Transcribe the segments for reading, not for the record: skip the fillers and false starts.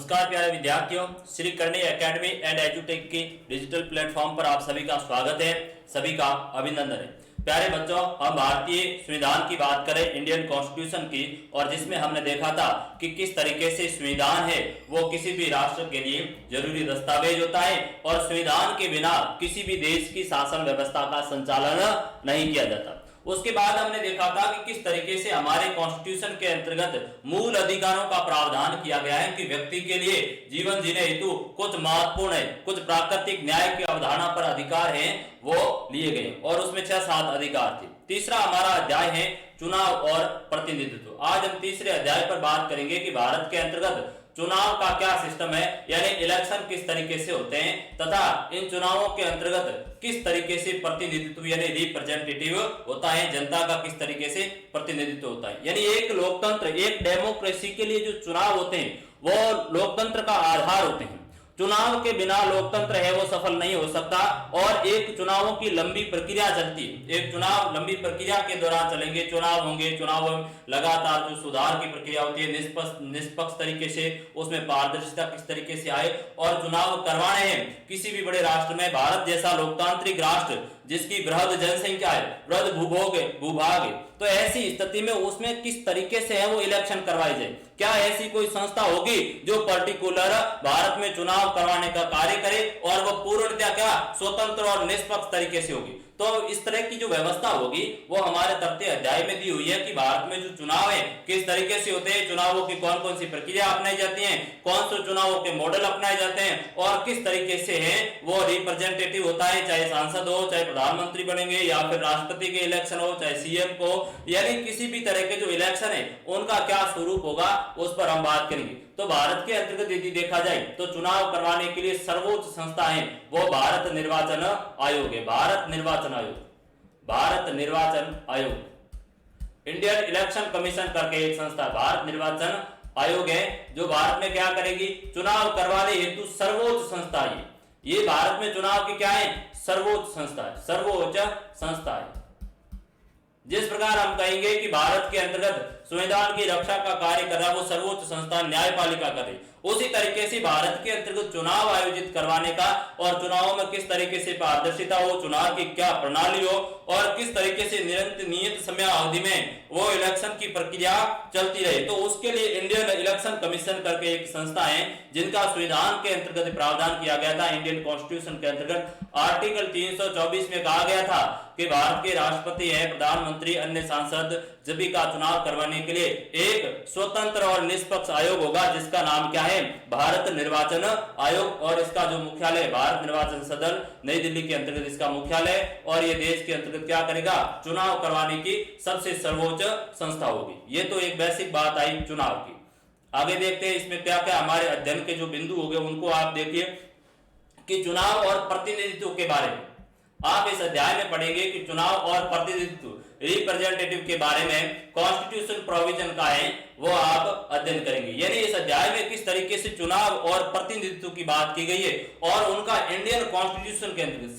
नमस्कार प्यारे विद्यार्थियों, श्री करणी एकेडमी एंड एजुटेक की डिजिटल प्लेटफॉर्म पर आप सभी का स्वागत है, सभी का अभिनंदन है। प्यारे बच्चों, हम भारतीय संविधान की बात करें, इंडियन कॉन्स्टिट्यूशन की, और जिसमें हमने देखा था कि किस तरीके से संविधान है वो किसी भी राष्ट्र के लिए जरूरी दस्तावेज होता है और संविधान के बिना किसी भी देश की शासन व्यवस्था का संचालन नहीं किया जाता। उसके बाद हमने देखा था कि किस तरीके से हमारे कॉन्स्टिट्यूशन के अंतर्गत मूल अधिकारों का प्रावधान किया गया है कि व्यक्ति के लिए जीवन जीने हेतु कुछ महत्वपूर्ण है, कुछ प्राकृतिक न्याय की अवधारणा पर अधिकार हैं वो लिए गए और उसमें 6-7 अधिकार थे। तीसरा हमारा अध्याय है चुनाव और प्रतिनिधित्व। आज हम तीसरे अध्याय पर बात करेंगे कि भारत के अंतर्गत चुनाव का क्या सिस्टम है, यानी इलेक्शन किस तरीके से होते हैं तथा इन चुनावों के अंतर्गत किस तरीके से प्रतिनिधित्व यानी रिप्रेजेंटेटिव होता है, जनता का किस तरीके से प्रतिनिधित्व होता है। यानी एक लोकतंत्र, एक डेमोक्रेसी के लिए जो चुनाव होते हैं वो लोकतंत्र का आधार होते हैं। चुनाव के बिना लोकतंत्र है वो सफल नहीं हो सकता और एक चुनावों की लंबी प्रक्रिया चलती है। एक चुनाव लंबी प्रक्रिया के दौरान चलेंगे, चुनाव होंगे, चुनाव में लगातार जो सुधार की प्रक्रिया होती है निष्पक्ष तरीके से, उसमें पारदर्शिता किस तरीके से आए और चुनाव करवाने हैं। किसी भी बड़े राष्ट्र में, भारत जैसा लोकतांत्रिक राष्ट्र जिसकी बृहद जनसंख्या है, बृहद भूभाग है, तो ऐसी स्थिति में उसमें किस तरीके से है वो इलेक्शन करवाई जाए। क्या ऐसी कोई संस्था होगी जो पर्टिकुलर भारत में चुनाव करवाने का कार्य करे और वो पूर्णतः क्या स्वतंत्र और निष्पक्ष तरीके से होगी। तो इस तरह की जो व्यवस्था होगी वो हमारे 3 अध्याय में दी हुई है कि भारत में जो चुनाव है किस तरीके से होते हैं, चुनावों की कौन कौन सी प्रक्रिया अपनाई जाती है, कौन से चुनावों के मॉडल अपनाए जाते हैं और किस तरीके से है वो रिप्रेजेंटेटिव होता है, चाहे सांसद हो, चाहे प्रधानमंत्री बनेंगे या फिर राष्ट्रपति के इलेक्शन हो, चाहे सीएम को, यानी किसी भी तरह के जो इलेक्शन है उनका क्या स्वरूप होगा उस पर हम बात करेंगे। तो भारत के अंतर्गत यदि देखा जाए तो चुनाव करवाने के लिए सर्वोच्च संस्था है वो भारत निर्वाचन आयोग है। भारत निर्वाचन आयोग, इंडियन इलेक्शन कमीशन करके एक संस्था भारत निर्वाचन आयोग है जो भारत में क्या करेगी, चुनाव करवाने हेतु सर्वोच्च संस्था है। ये भारत में चुनाव की क्या है, सर्वोच्च संस्था है। जिस प्रकार हम कहेंगे कि भारत के अंतर्गत संविधान की रक्षा का कार्य कर रहा है वो सर्वोच्च संस्था न्यायपालिका करे, उसी तरीके से भारत के अंतर्गत चुनाव आयोजित करवाने का और चुनावों में किस तरीके से पारदर्शिता हो, चुनाव की क्या प्रणाली हो और किस तरीके से नियत समय अवधि में वो इलेक्शन की प्रक्रिया चलती रहे, तो उसके लिए इंडियन इलेक्शन कमीशन करके एक संस्था है जिनका संविधान के अंतर्गत प्रावधान किया गया था। इंडियन कॉन्स्टिट्यूशन के अंतर्गत आर्टिकल 324 में कहा गया था कि भारत के राष्ट्रपति है, प्रधानमंत्री, अन्य सांसद सभी का चुनाव करवाने के लिए एक स्वतंत्र और निष्पक्ष आयोग होगा जिसका नाम क्या है, भारत निर्वाचन आयोग, और इसका जो मुख्यालय भारत निर्वाचन सदन नई दिल्ली के अंतर्गत इसका मुख्यालय, और ये देश के अंतर्गत क्या करेगा, चुनाव करवाने की सबसे सर्वोच्च संस्था होगी। ये तो एक बेसिक बात आई चुनाव की। आगे देखते हैं इसमें क्या क्या हमारे अध्ययन के जो बिंदु हो गए उनको आप देखिए कि चुनाव और प्रतिनिधित्व के बारे में आप इस अध्याय में पढ़ेंगे कि चुनाव और प्रतिनिधित्व रिप्रेजेंटेटिव के बारे में कॉन्स्टिट्यूशन प्रोविजन का है वो आप अध्ययन करेंगे। यानी इस अध्याय में किस तरीके से चुनाव और प्रतिनिधित्व की बात की गई है और उनका इंडियन कॉन्स्टिट्यूशन के अंतर्गत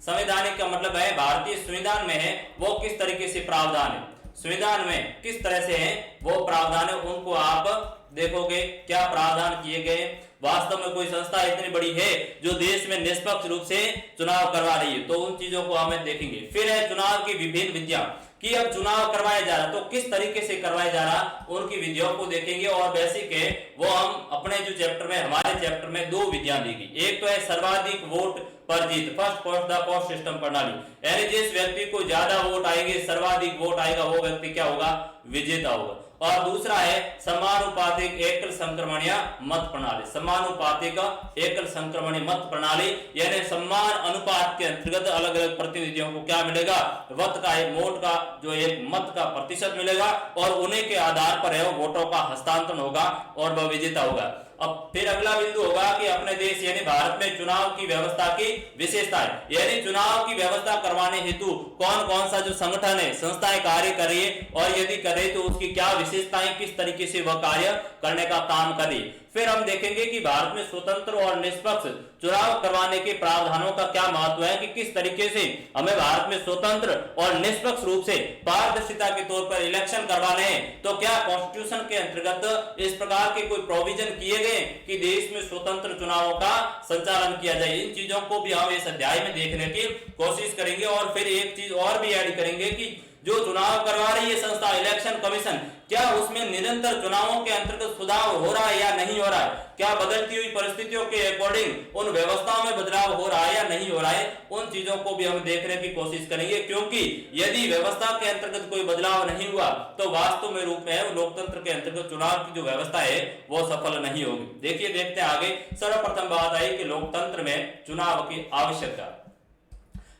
संवैधानिक का मतलब है भारतीय संविधान में है वो किस तरीके से प्रावधान है, संविधान में किस तरह से है वो प्रावधान है, उनको आप देखोगे क्या प्रावधान किए गए। वास्तव में कोई संस्था इतनी बड़ी है जो देश में निष्पक्ष रूप से चुनाव करवा रही है, तो उन चीजों को हमें देखेंगे। फिर है चुनाव की विभिन्न विधियां कि अब चुनाव करवाया जा रहा तो किस तरीके से करवाया जा रहा, उनकी विधियों को देखेंगे। और बेसिक है वो हम अपने जो चैप्टर में, हमारे चैप्टर में 2 विधियां दी गई। एक तो है सर्वाधिक वोट पर जीत, first past the post system प्रणाली, यानी जिस व्यक्ति को ज्यादा वोट आएंगे, सर्वाधिक वोट आएगा, वो व्यक्ति क्या होगा, विजेता होगा। और दूसरा है समानुपातिक एकल संक्रमणीय मत प्रणाली, समानुपातिक एकल संक्रमणीय मत प्रणाली, यानी समान अनुपात के अंतर्गत अलग अलग प्रतिनिधियों को क्या मिलेगा, वोट का एक वोट का जो एक मत का प्रतिशत मिलेगा और उन्हीं के आधार पर है वोटों का हस्तांतरण होगा और वह विजेता होगा। अब फिर अगला बिंदु होगा कि अपने देश यानी भारत में चुनाव की व्यवस्था की विशेषताएं, यानी चुनाव की व्यवस्था करवाने हेतु कौन कौन सा जो संगठन है, संस्थाएं कार्य कर रही है और यदि करे तो उसकी क्या विशेषताएं, किस तरीके से वह कार्य करने का काम कर रही है। फिर हम देखेंगे कि भारत में स्वतंत्र और निष्पक्ष चुनाव करवाने के प्रावधानों का क्या महत्व है, कि किस तरीके से हमें भारत में स्वतंत्र और निष्पक्ष रूप से पारदर्शिता के तौर पर इलेक्शन करवाने हैं। तो क्या कॉन्स्टिट्यूशन के अंतर्गत इस प्रकार के कोई प्रोविजन किए गए कि देश में स्वतंत्र चुनावों का संचालन किया जाए। इन चीजों को भी हम इस अध्याय में देखने की कोशिश करेंगे। और फिर एक चीज और भी ऐड करेंगे कि जो चुनाव करवा रही है संस्था इलेक्शन कमीशन, क्या उसमें निरंतर चुनावों के अंतर्गत सुधार हो रहा है या नहीं हो रहा है, क्या बदलती हुई परिस्थितियों के अकॉर्डिंग उन व्यवस्थाओं में बदलाव हो रहा है या नहीं हो रहा है, उन चीजों को भी हम देखने की कोशिश करेंगे। क्योंकि यदि व्यवस्था के अंतर्गत कोई बदलाव नहीं हुआ तो वास्तव में रूप में लोकतंत्र के अंतर्गत चुनाव की जो व्यवस्था है वो सफल नहीं होगी। देखिए देखते आगे, सर्वप्रथम बात आई कि लोकतंत्र में चुनाव की आवश्यकता।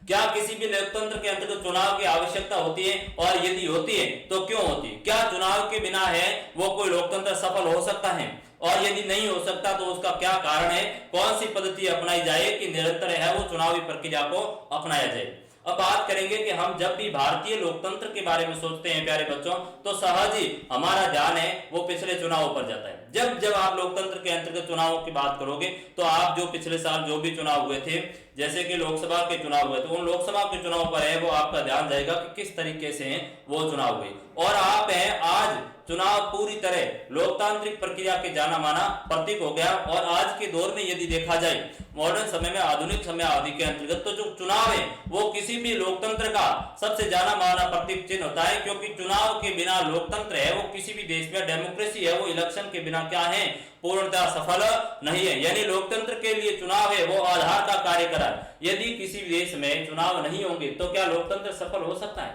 क्या किसी भी लोकतंत्र के अंतर्गत चुनाव की आवश्यकता होती है, और यदि होती है तो क्यों होती है? क्या चुनाव के बिना है वो कोई लोकतंत्र सफल हो सकता है, और यदि नहीं हो सकता तो उसका क्या कारण है? कौन सी पद्धति अपनाई जाए कि निरंतर है वो चुनावी प्रक्रिया को अपनाया जाए। अब बात करेंगे कि हम जब भी भारतीय लोकतंत्र के बारे में सोचते हैं प्यारे बच्चों, तो सहज ही हमारा ध्यान है वो पिछले चुनावों पर जाता है। जब जब आप लोकतंत्र के अंतर्गत चुनावों की बात करोगे तो आप जो पिछले साल जो भी चुनाव हुए थे, जैसे कि लोकसभा के चुनाव हुए थे, उन लोकसभा के चुनाव पर है वो आपका ध्यान जाएगा कि किस तरीके से वो चुनाव हुए। और आप हैं आज चुनाव पूरी तरह लोकतांत्रिक प्रक्रिया के जाना माना प्रतीक हो गया। और आज के दौर में यदि देखा जाए मॉडर्न समय में, आधुनिक समय अवधि के अंतर्गत, तो जो चुनाव है वो किसी भी लोकतंत्र का सबसे जाना माना प्रतीक चिन्ह होता है। क्योंकि चुनाव के बिना लोकतंत्र है वो किसी भी देश में, डेमोक्रेसी है वो इलेक्शन के बिना क्या है, पूर्णतः सफल नहीं है। यानी लोकतंत्र के लिए चुनाव है वो आधार का कार्य करा। यदि किसी देश में चुनाव नहीं होंगे तो क्या लोकतंत्र सफल हो सकता है?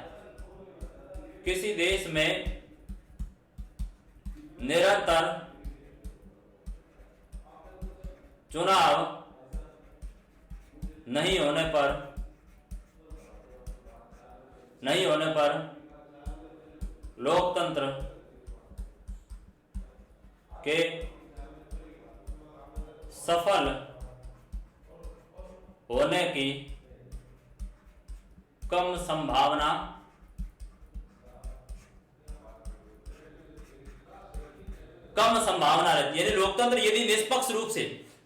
किसी देश में निरंतर चुनाव नहीं होने पर लोकतंत्र के सफल होने की कम संभावना रहती है। यानी लोकतंत्र यदि निष्पक्ष रूप से,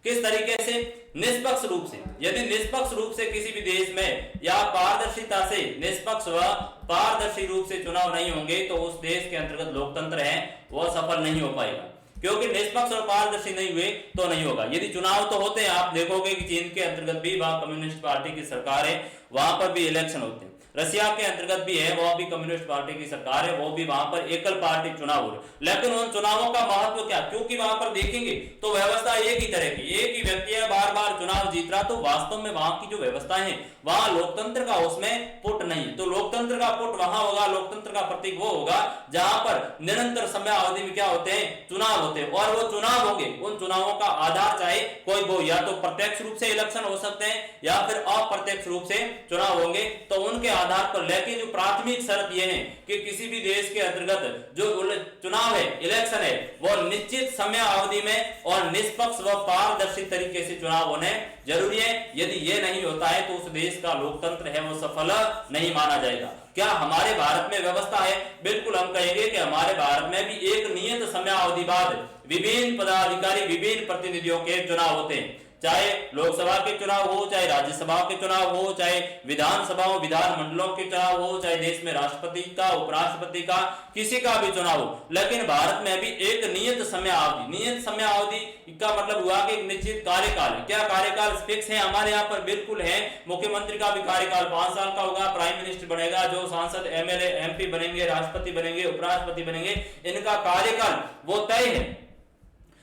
किस तरीके से? निष्पक्ष रूप से, यदि निष्पक्ष रूप से किसी भी देश में या पारदर्शिता से, निष्पक्ष व पारदर्शी रूप से चुनाव नहीं होंगे तो उस देश के अंतर्गत लोकतंत्र है वो सफल नहीं हो पाएगा। क्योंकि निष्पक्ष और पारदर्शी नहीं हुए तो नहीं होगा। यदि चुनाव तो होते हैं, आप देखोगे कि चीन के अंतर्गत भी वहां कम्युनिस्ट पार्टी की सरकार है, वहां पर भी इलेक्शन होते हैं। रशिया के अंतर्गत भी है, वह भी कम्युनिस्ट पार्टी की सरकार है, वो भी वहां पर एकल पार्टी चुनाव हो रहे। लेकिन उन चुनावों का महत्व क्या? क्योंकि वहां पर देखेंगे तो व्यवस्था एक ही तरह की, एक ही व्यक्ति है बार बार चुनाव जीत रहा, तो वास्तव में वहां की जो व्यवस्था है वहां लोकतंत्र का उसमें पुट नहीं। तो लोकतंत्र का पुट वहां होगा, लोकतंत्र का प्रतीक वो होगा जहां पर निरंतर समय अवधि में क्या होते हैं, चुनाव होते हैं। और वो चुनाव होंगे, उन चुनावों का आधार चाहे कोई वो या तो प्रत्यक्ष रूप से इलेक्शन हो सकते हैं या फिर अप्रत्यक्ष रूप से चुनाव होंगे। तो उनके आधार पर, लेकिन जो प्राथमिक शर्त यह है कि किसी भी देश के अंतर्गत जो चुनाव है, इलेक्शन है, वो निश्चित समय अवधि में और निष्पक्ष व पारदर्शी तरीके से चुनाव होने जरूरी है। यदि ये नहीं होता है तो उस देश का लोकतंत्र है वो सफल नहीं माना जाएगा। क्या हमारे भारत में व्यवस्था है? बिल्कुल हम कहेंगे कि हमारे भारत में भी एक नियत समय अवधि बाद विभिन्न पदाधिकारी, विभिन्न प्रतिनिधियों के चुनाव होते हैं। चाहे लोकसभा के चुनाव हो, चाहे राज्यसभा के चुनाव हो, चाहे विधानसभाओं, विधान मंडलों के चुनाव हो, चाहे देश में राष्ट्रपति का, उपराष्ट्रपति का, किसी का भी चुनाव हो, लेकिन भारत में भी एक नियत समय अवधि, नियत समय अवधि का मतलब हुआ कि एक निश्चित कार्यकाल। क्या कार्यकाल फिक्स है? हमारे यहाँ पर बिल्कुल है। मुख्यमंत्री का भी कार्यकाल 5 साल का होगा, प्राइम मिनिस्टर बनेगा, जो सांसद, एमएलए, एमपी बनेंगे, राष्ट्रपति बनेंगे, उपराष्ट्रपति बनेंगे, इनका कार्यकाल वो तय है।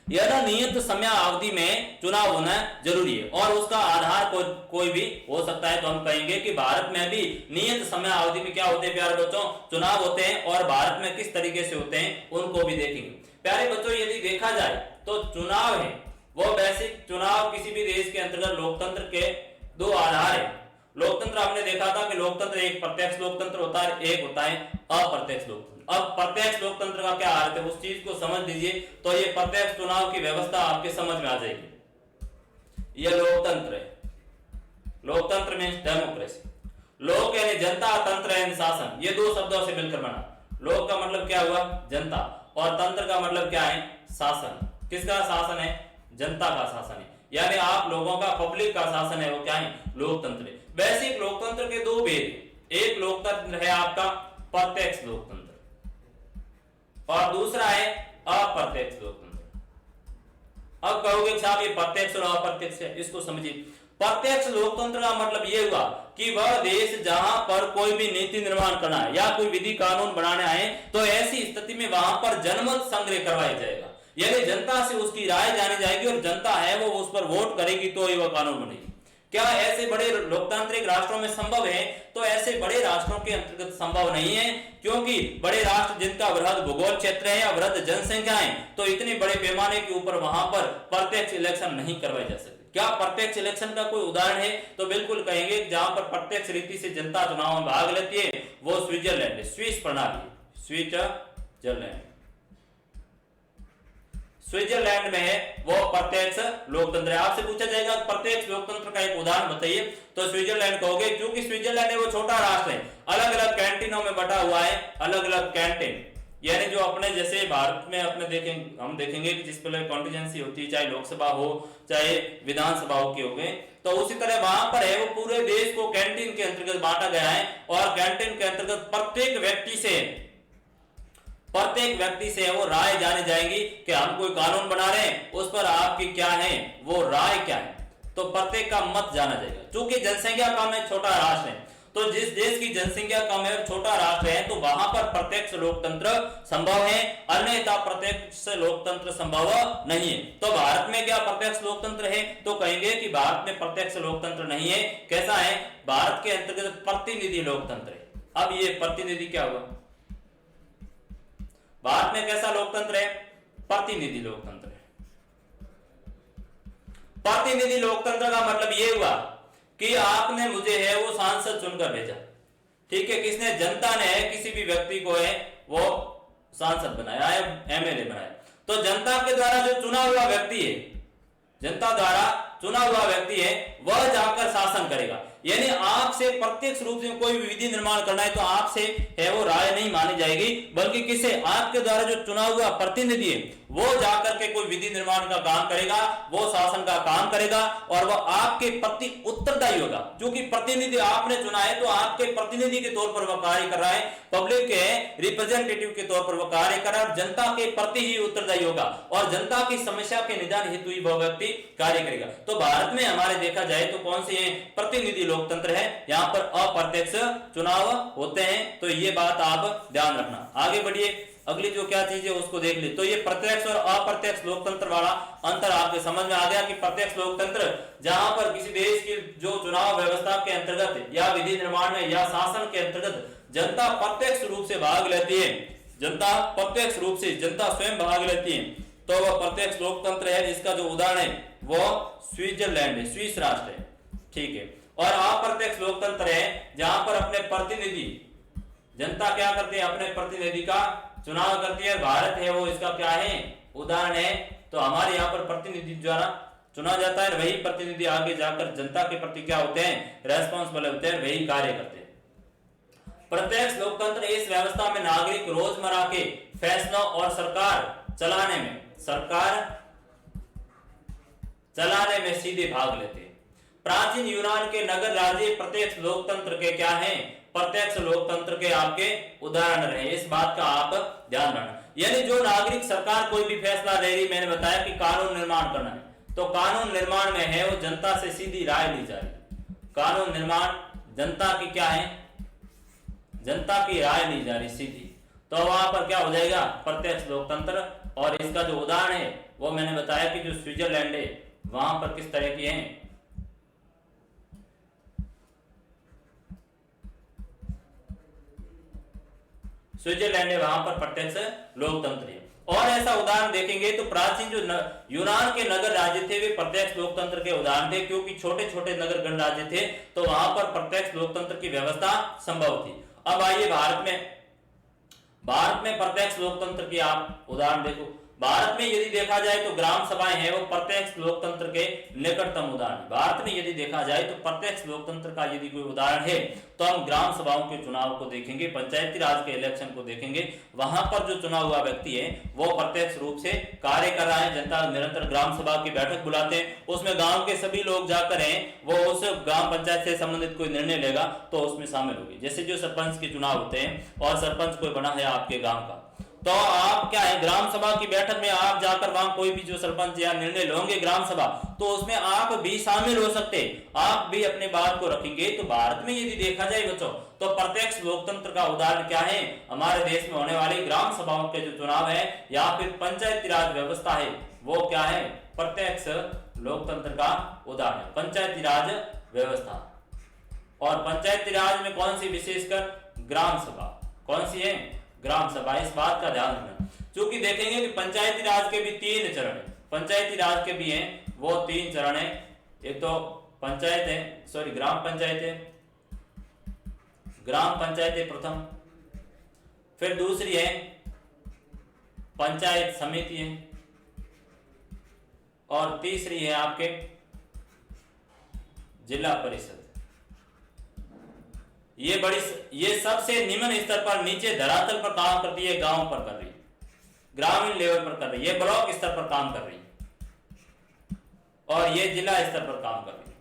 यह नियत समय अवधि में चुनाव होना जरूरी है और उसका आधार कोई भी हो सकता है। तो हम कहेंगे कि भारत में भी नियत समय अवधि में क्या होते हैं प्यारे बच्चों, चुनाव होते हैं। और भारत में किस तरीके से होते हैं उनको भी देखेंगे। प्यारे बच्चों, यदि देखा जाए तो चुनाव है वो बेसिक, चुनाव किसी भी देश के अंतर्गत लोकतंत्र के 2 आधार है। लोकतंत्र हमने देखा था कि लोकतंत्र एक प्रत्यक्ष लोकतंत्र होता है, एक होता है अप्रत्यक्ष लोकतंत्र। अब प्रत्यक्ष लोकतंत्र का क्या अर्थ है उस चीज को समझ लीजिए तो ये प्रत्यक्ष चुनाव की व्यवस्था आपके समझ में आ जाएगी। ये लोकतंत्र है, लोकतंत्र मींस डेमोक्रेसी। लोक यानी जनता, तंत्र यानी शासन, ये 2 शब्दों से मिलकर बना। लोक का मतलब क्या हुआ? जनता, और तंत्र का मतलब क्या है? शासन। किसका शासन है? जनता का शासन है, यानी आप लोगों का, पब्लिक का शासन है, वो क्या है? लोकतंत्र है। वैसे एक लोकतंत्र के दो भेद, एक लोकतंत्र है आपका प्रत्यक्ष लोकतंत्र और दूसरा है अप्रत्यक्ष लोकतंत्र। अब कहोगे साहब ये प्रत्यक्ष और अप्रत्यक्ष है, इसको समझिए। प्रत्यक्ष लोकतंत्र का मतलब ये हुआ कि वह देश जहां पर कोई भी नीति निर्माण करना है या कोई विधि कानून बनाने आए तो ऐसी स्थिति में वहां पर जनमत संग्रह करवाया जाएगा, यानी जनता से उसकी राय जानी जाएगी और जनता है वो उस पर वोट करेगी तो ये वह कानून बनेगी। क्या ऐसे बड़े लोकतांत्रिक राष्ट्रों में संभव है? तो ऐसे बड़े राष्ट्रों के अंतर्गत संभव नहीं है, क्योंकि बड़े राष्ट्र जिनका वृहद भूगोल क्षेत्र है या वृहद जनसंख्या है, तो इतने बड़े पैमाने के ऊपर वहां पर प्रत्यक्ष इलेक्शन नहीं करवाए जा सकते। क्या प्रत्यक्ष इलेक्शन का कोई उदाहरण है? तो बिल्कुल कहेंगे जहां पर प्रत्यक्ष रीति से जनता चुनाव में भाग लेती है वो स्विट्जरलैंड है, स्विस प्रणाली, स्विट्जरलैंड। स्विट्जरलैंड में है वो प्रत्यक्ष लोकतंत्र है। आपसे पूछा जाएगा प्रत्यक्ष लोकतंत्र का एक उदाहरण बताइए, तो स्विट्जरलैंड कहोगे, क्योंकि स्विट्जरलैंड है वो छोटा राष्ट्र है, अलग अलग कैंटीनों में बटा हुआ है, अलग अलग कैंटीन, यानी जो अपने जैसे भारत में अपने हम देखेंगे कि जिस पर कॉन्स्टिट्यूएंसी होती है, चाहे लोकसभा हो चाहे विधानसभा हो की हो गए, तो उसी तरह वहां पर है वो पूरे देश को कैंटीन के अंतर्गत बांटा गया है और कैंटीन के अंतर्गत प्रत्येक व्यक्ति से वो राय जानी जाएगी कि हम कोई कानून बना रहे हैं उस पर आपकी क्या है वो राय क्या है, तो प्रत्येक का मत जाना जाएगा। क्योंकि जनसंख्या कम है, छोटा राष्ट्र है, तो जिस देश की जनसंख्या कम है और छोटा राष्ट्र है तो वहां पर प्रत्यक्ष लोकतंत्र संभव है, अन्यथा प्रत्यक्ष लोकतंत्र संभव नहीं है। तो भारत में क्या प्रत्यक्ष लोकतंत्र है? तो कहेंगे कि भारत में प्रत्यक्ष लोकतंत्र नहीं है। कैसा है? भारत के अंतर्गत प्रतिनिधि लोकतंत्र है। अब ये प्रतिनिधि क्या हुआ? भारत में कैसा लोकतंत्र है? प्रतिनिधि लोकतंत्र है। प्रतिनिधि लोकतंत्र का मतलब ये हुआ कि आपने मुझे है वो सांसद चुनकर भेजा, ठीक है, किसने? जनता ने है किसी भी व्यक्ति को है वो सांसद बनाया है, एमएलए बनाया, तो जनता के द्वारा जो चुना हुआ व्यक्ति है, जनता द्वारा चुना हुआ व्यक्ति है वह जाकर शासन करेगा। यानी आपसे प्रत्यक्ष रूप से कोई विधि निर्माण करना है तो आपसे है वो राय नहीं मानी जाएगी, बल्कि किसे? आपके द्वारा जो चुना हुआ प्रतिनिधि है वो जाकर के कोई विधि निर्माण का काम करेगा, वो शासन का काम करेगा और वह आपके प्रति उत्तरदायी होगा। क्योंकि प्रतिनिधि आपने चुना है तो आपके प्रतिनिधि के तौर पर वह कार्य कर रहा है, पब्लिक के रिप्रेजेंटेटिव के तौर पर वह कार्य कर रहा है और जनता के प्रति ही उत्तरदायी होगा और जनता की समस्या के निदान हेतु ही वह व्यक्ति कार्य करेगा। तो भारत में हमारे देखा जाए तो कौन सी है? प्रतिनिधि लोकतंत्र है, यहाँ पर अप्रत्यक्ष चुनाव होते हैं, तो ये बात आप ध्यान रखना। आगे बढ़िए, अगली जो क्या चीज है उसको देख ली। तो ये प्रत्यक्ष और अप्रत्यक्ष लोकतंत्र वाला अंतर आपके समझ में आ गया कि प्रत्यक्ष लोकतंत्र जहां पर किसी देश की जो चुनाव व्यवस्था के अंतर्गत या विधि निर्माण में या शासन के अंतर्गत जनता प्रत्यक्ष रूप से भाग लेती है, जनता प्रत्यक्ष रूप से जनता स्वयं भाग लेती है, तो वह प्रत्यक्ष लोकतंत्र है, जिसका जो उदाहरण है वो स्विट्जरलैंड है, स्विस राष्ट्र है, ठीक है। और अप्रत्यक्ष लोकतंत्र है जहां पर अपने प्रतिनिधि, जनता क्या करते हैं? अपने प्रतिनिधि का चुनाव करती है। भारत है वो इसका क्या है? उदाहरण है। तो हमारे यहाँ पर प्रतिनिधि द्वारा चुना जाता है, वही प्रतिनिधि आगे जाकर जनता के प्रति क्या होते हैं? रेस्पॉन्सिबल होते हैं, वही कार्य करते हैं। प्रत्यक्ष लोकतंत्र इस व्यवस्था में नागरिक रोजमर्रा के फैसलों और सरकार चलाने में सीधे भाग लेते हैं। प्राचीन यूनान के नगर राज्य प्रत्यक्ष लोकतंत्र के क्या हैं? प्रत्यक्ष लोकतंत्र के आपके उदाहरण रहे। इस बात का आप ध्यान रखना। यानी जो नागरिक सरकार कोई भी फैसला ले रही, मैंने बताया कि कानून निर्माण करना है, तो कानून निर्माण में है वो जनता से सीधी राय ली जा रही। कानून निर्माण जनता की क्या है? जनता की राय ली जा रही सीधी, तो वहां पर क्या हो जाएगा? प्रत्यक्ष लोकतंत्र। और इसका जो उदाहरण है वो मैंने बताया कि जो स्विट्जरलैंड है वहां पर किस तरह की है? स्विट्जरलैंड है, वहां पर प्रत्यक्ष लोकतंत्र है। और ऐसा उदाहरण देखेंगे तो प्राचीन जो यूनान के नगर राज्य थे वे प्रत्यक्ष लोकतंत्र के उदाहरण थे, क्योंकि छोटे छोटे नगर गणराज्य थे तो वहां पर प्रत्यक्ष लोकतंत्र की व्यवस्था संभव थी। अब आइए भारत में प्रत्यक्ष लोकतंत्र की आप उदाहरण देखो। भारत में यदि देखा जाए तो ग्राम सभाएं हैं वो प्रत्यक्ष लोकतंत्र के निकटतम उदाहरण। भारत में यदि देखा जाए तो प्रत्यक्ष लोकतंत्र का यदि कोई उदाहरण है तो हम ग्राम सभाओं के चुनाव को देखेंगे, पंचायती राज के इलेक्शन को देखेंगे। वहां पर जो चुना हुआ व्यक्ति है वो प्रत्यक्ष रूप से कार्य कर रहा है, जनता निरंतर ग्राम सभा की बैठक बुलाते हैं, उसमें गांव के सभी लोग जाकर हैं वो उस ग्राम पंचायत से संबंधित कोई निर्णय लेगा तो उसमें शामिल होगी। जैसे जो सरपंच के चुनाव होते हैं और सरपंच कोई बना है आपके गांव का, तो आप क्या है ग्राम सभा की बैठक में आप जाकर वहां कोई भी जो सरपंच या निर्णय लेंगे ग्राम सभा, तो उसमें आप भी शामिल हो सकते हैं, आप भी अपनी बात को रखेंगे। तो भारत में यदि देखा जाए बच्चों तो प्रत्यक्ष लोकतंत्र का उदाहरण क्या है, हमारे देश में होने वाली ग्राम सभाओं के जो चुनाव है या फिर पंचायती राज व्यवस्था है वो क्या है, प्रत्यक्ष लोकतंत्र का उदाहरण पंचायती राज व्यवस्था। और पंचायती राज में कौन सी, विशेषकर ग्राम सभा, कौन सी है, ग्राम सभा। इस बात का ध्यान रखना, क्योंकि देखेंगे कि पंचायती राज के भी 3 चरण है, पंचायती राज के भी हैं वो 3 चरण है। एक तो पंचायत है, सॉरी ग्राम पंचायत है, ग्राम पंचायत है प्रथम, फिर दूसरी है पंचायत समिति है, और तीसरी है आपके जिला परिषद। ये सबसे निम्न स्तर पर, नीचे धरातल पर काम करती है, गांव पर कर रही है, ग्रामीण लेवल पर कर रही है, ब्लॉक स्तर पर काम कर रही है, और ये जिला स्तर पर काम कर रही है।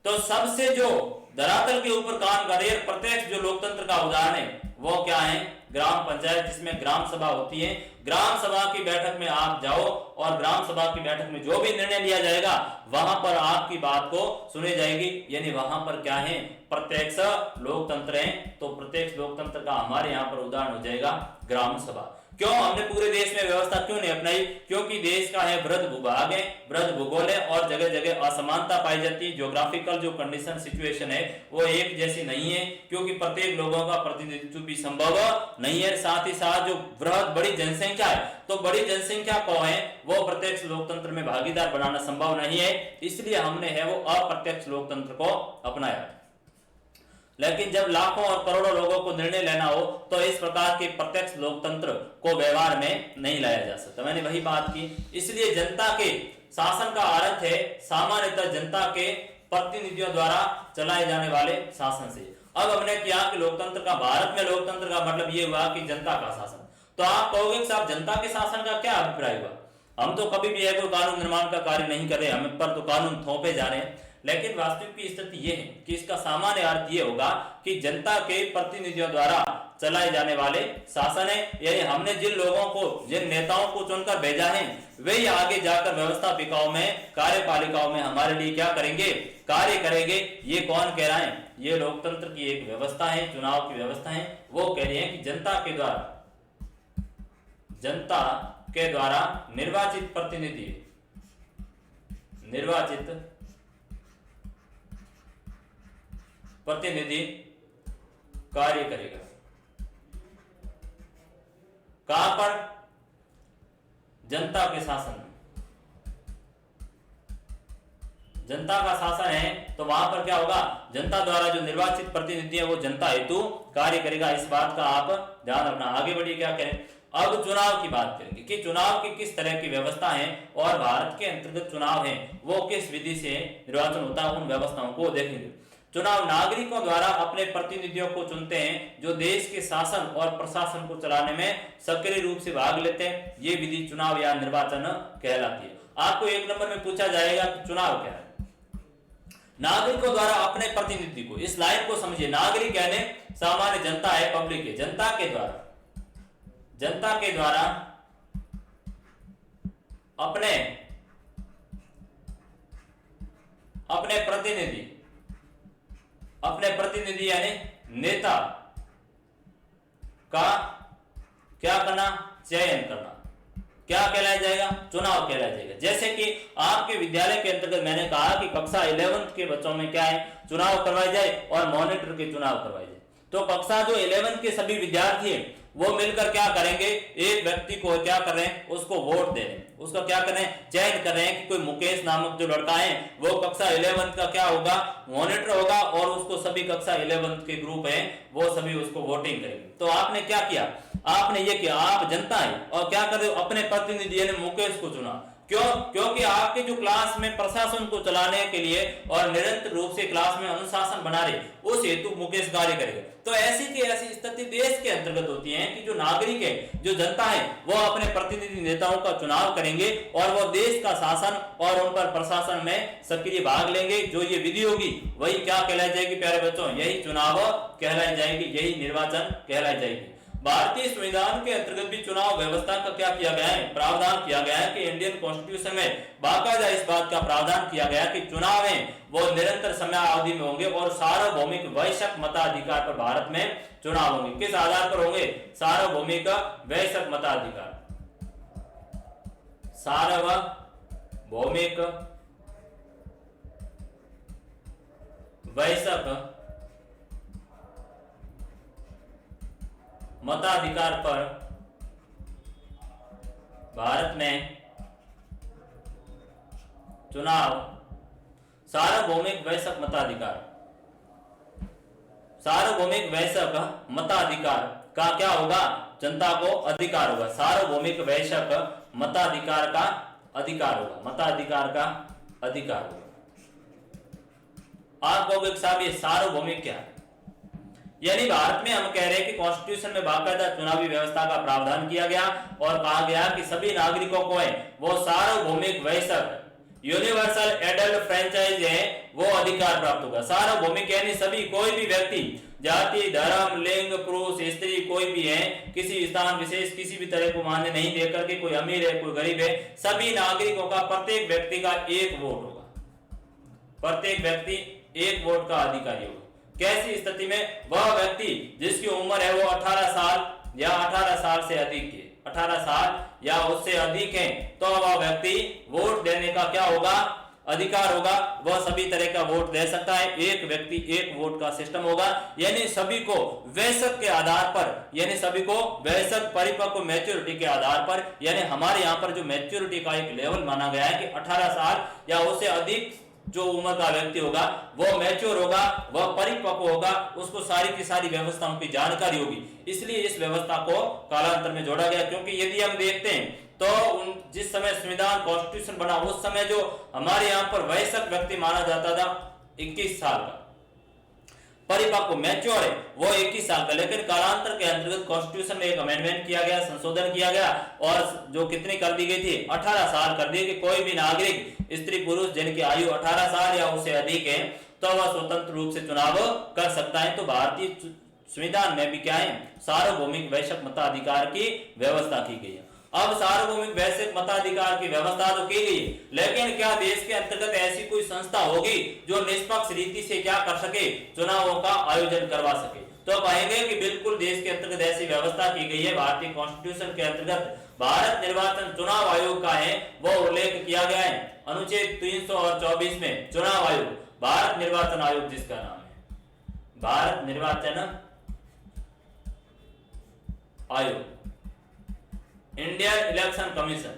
तो सबसे जो धरातल के ऊपर काम कर रही है प्रत्यक्ष जो लोकतंत्र का उदाहरण है वो क्या है, ग्राम पंचायत, जिसमें ग्राम सभा होती है। ग्राम सभा की बैठक में आप जाओ और ग्राम सभा की बैठक में जो भी निर्णय लिया जाएगा वहां पर आपकी बात को सुनी जाएगी, यानी वहां पर क्या है, प्रत्यक्ष लोकतंत्र है। तो प्रत्यक्ष लोकतंत्र का हमारे यहाँ पर उदाहरण हो जाएगा ग्राम सभा। क्यों हमने पूरे देश में व्यवस्था क्यों नहीं अपनाई, क्योंकि देश का है वृहद भूभाग है, वृहद भूगोल है, और जगह जगह असमानता पाई जाती है। ज्योग्राफिकल जो कंडीशन सिचुएशन है वो एक जैसी नहीं है, क्योंकि प्रत्येक लोगों का प्रतिनिधित्व भी संभव नहीं है। साथ ही साथ जो वृहद बड़ी जनसंख्या है, तो बड़ी जनसंख्या को है वो प्रत्यक्ष लोकतंत्र में भागीदार बनाना संभव नहीं है, इसलिए हमने है वो अप्रत्यक्ष लोकतंत्र को अपनाया। लेकिन जब लाखों और करोड़ों लोगों को निर्णय लेना हो तो इस प्रकार के प्रत्यक्ष लोकतंत्र को व्यवहार में नहीं लाया जा सकता। मैंने वही बात की, इसलिए जनता के शासन का अर्थ है सामान्यतः जनता के प्रतिनिधियों द्वारा चलाए जाने वाले शासन से। अब हमने किया कि लोकतंत्र का, भारत में लोकतंत्र का मतलब ये हुआ कि जनता का शासन। तो आप कहोगे कि साहब जनता के शासन का क्या अभिप्राय हुआ, हम तो कभी भी कोई कानून निर्माण का कार्य नहीं कर रहे, हम पर तो कानून थोपे जा रहे हैं। लेकिन वास्तविक की स्थिति यह है कि इसका सामान्य अर्थ यह होगा कि जनता के प्रतिनिधियों द्वारा चलाए जाने वाले शासन है, यानी हमने जिन लोगों को, जिन नेताओं को चुनकर भेजा है वे ही आगे जाकर व्यवस्थापिकाओं में, कार्यपालिकाओं में हमारे लिए क्या करेंगे, कार्य करेंगे। ये कौन कह रहा है, ये लोकतंत्र की एक व्यवस्था है, चुनाव की व्यवस्था है। वो कह रही है कि जनता के द्वारा निर्वाचित प्रतिनिधि, निर्वाचित प्रतिनिधि कार्य करेगा। कहां पर, जनता के शासन में। जनता का शासन है तो वहां पर क्या होगा, जनता द्वारा जो निर्वाचित प्रतिनिधि है वो जनता हेतु कार्य करेगा। इस बात का आप ध्यान रखना। आगे बढ़िए क्या करें, अब चुनाव की बात करेंगे कि चुनाव की किस तरह की व्यवस्था है और भारत के अंतर्गत चुनाव है वो किस विधि से निर्वाचन होता है, उन व्यवस्थाओं को देखेंगे। चुनाव नागरिकों द्वारा अपने प्रतिनिधियों को चुनते हैं जो देश के शासन और प्रशासन को चलाने में सक्रिय रूप से भाग लेते हैं। ये विधि चुनाव या निर्वाचन कहलाती है। आपको 1 नंबर में पूछा जाएगा कि चुनाव क्या है। नागरिकों द्वारा अपने प्रतिनिधि को, इस लाइन को समझिए, नागरिक यानी सामान्य जनता है, पब्लिक है। जनता के द्वारा अपने प्रतिनिधि यानी नेता का क्या करना, चयन करना, क्या कहलाया जाएगा, चुनाव कहलाया जाएगा। जैसे कि आपके विद्यालय के अंतर्गत मैंने कहा कि कक्षा 11th के बच्चों में क्या है, चुनाव करवाए जाए और मॉनिटर के चुनाव करवाए जाए। तो कक्षा जो 11th के सभी विद्यार्थी हैं वो मिलकर क्या करेंगे, एक व्यक्ति को क्या कर रहे हैं, उसको वोट दे रहे हैं, उसका क्या कर रहे हैं, चयन कर रहे हैं कि कोई मुकेश नामक जो लड़का है वो कक्षा 11th का क्या होगा, मॉनिटर होगा, और उसको सभी कक्षा 11th के ग्रुप है वो सभी उसको वोटिंग करेंगे। तो आपने क्या किया, आपने ये किया, आप जनता है और क्या कर रहे हो, अपने प्रतिनिधि यानी मुकेश को चुना। क्यों? क्योंकि आपके जो क्लास में प्रशासन को चलाने के लिए और निरंतर रूप से क्लास में अनुशासन बना रहे, उस हेतु मुकेश कार्य करेगा। तो ऐसी की ऐसी स्थिति देश के अंतर्गत होती है कि जो नागरिक है, जो जनता है, वो अपने प्रतिनिधि नेताओं का चुनाव करेंगे और वो देश का शासन और उन पर प्रशासन में सक्रिय भाग लेंगे। जो ये विधि होगी वही क्या कहलाई जाएगी प्यारे बच्चों, यही चुनाव कहलाई जाएगी, यही निर्वाचन कहलाई जाएगी। भारतीय संविधान के अंतर्गत भी चुनाव व्यवस्था का क्या किया गया है, प्रावधान किया गया है कि इंडियन कॉन्स्टिट्यूशन में बाकायदा इस बात का प्रावधान किया गया कि चुनाव है वो निरंतर समय अवधि में होंगे और सार्वभौमिक वयस्क मताधिकार पर भारत में चुनाव होंगे। किस आधार पर होंगे? सार्वभौमिक वयस्क मताधिकार, सार्वभौमिक वयस्क मताधिकार पर भारत में चुनाव, सार्वभौमिक वयस्क मताधिकार, सार्वभौमिक वयस्क मताधिकार का क्या होगा, जनता को अधिकार होगा। सार्वभौमिक वयस्क मताधिकार का अधिकार होगा, मताधिकार का अधिकार होगा। आप कहोगे साहब ये सार्वभौमिक क्या है? यानी भारत में हम कह रहे हैं कि कॉन्स्टिट्यूशन में बाकायदा चुनावी व्यवस्था का प्रावधान किया गया और कहा गया कि सभी नागरिकों को है वो सार्वभौमिक वयस्क यूनिवर्सल एडल्ट फ्रेंचाइज है वो अधिकार प्राप्त होगा। सार्वभौमिक यानी सभी, कोई भी व्यक्ति, जाति, धर्म, लिंग, पुरुष, स्त्री, कोई भी है, किसी स्थान विशेष किसी भी तरह को मान्य नहीं देकर के, कोई अमीर है कोई गरीब है, सभी नागरिकों का प्रत्येक व्यक्ति का एक वोट होगा, प्रत्येक व्यक्ति एक वोट का अधिकारी होगा। कैसी स्थिति में? वह व्यक्ति जिसकी उम्र है वो 18 साल या 18 साल से अधिक है, 18 साल या उससे अधिक है, तो वह व्यक्ति वोट देने का क्या होगा, अधिकार होगा। वह सभी तरह का वोट दे सकता है, एक व्यक्ति एक वोट का सिस्टम होगा। यानी सभी को वयस्क के आधार पर, यानी सभी को वयस्क परिपक्व मैच्योरिटी के आधार पर, यानी हमारे यहाँ पर जो मैच्योरिटी का एक लेवल माना गया है कि 18 साल या उससे अधिक जो उम्र का व्यक्ति होगा वो मैच्योर होगा, वह परिपक्व होगा, उसको सारी की सारी व्यवस्थाओं की जानकारी होगी। इसलिए इस व्यवस्था को कालांतर में जोड़ा गया। क्योंकि यदि हम देखते हैं तो जिस समय संविधान कॉन्स्टिट्यूशन बना उस समय जो हमारे यहाँ पर वयस्क व्यक्ति माना जाता था 21 साल का, परिपक्व मैच्योर है वो 21 साल का, लेकिन कालांतर के अंतर्गत कॉन्स्टिट्यूशन में एक अमेंडमेंट किया गया, संशोधन किया गया और जो कितनी कर दी गई थी, 18 साल कर दी कि कोई भी नागरिक, स्त्री पुरुष जिनकी आयु 18 साल या उससे अधिक है तो वह स्वतंत्र रूप से चुनाव कर सकता है। तो भारतीय संविधान में भी क्या है, सार्वभौमिक वयस्क मताधिकार की व्यवस्था की गई है। अब सार्वभौमिक वयस्क मताधिकार की व्यवस्था तो की गई, लेकिन क्या देश के अंतर्गत ऐसी कोई संस्था होगी जो निष्पक्ष रीति से क्या कर सके, चुनावों का आयोजन करवा सके? तो कहेंगे कि बिल्कुल देश के अंतर्गत ऐसी व्यवस्था की गई है। भारतीय कॉन्स्टिट्यूशन के अंतर्गत भारत निर्वाचन चुनाव आयोग का है वो उल्लेख किया गया है अनुच्छेद 324 में। चुनाव आयोग, भारत निर्वाचन आयोग जिसका नाम है भारत निर्वाचन आयोग, इंडियन इलेक्शन कमीशन,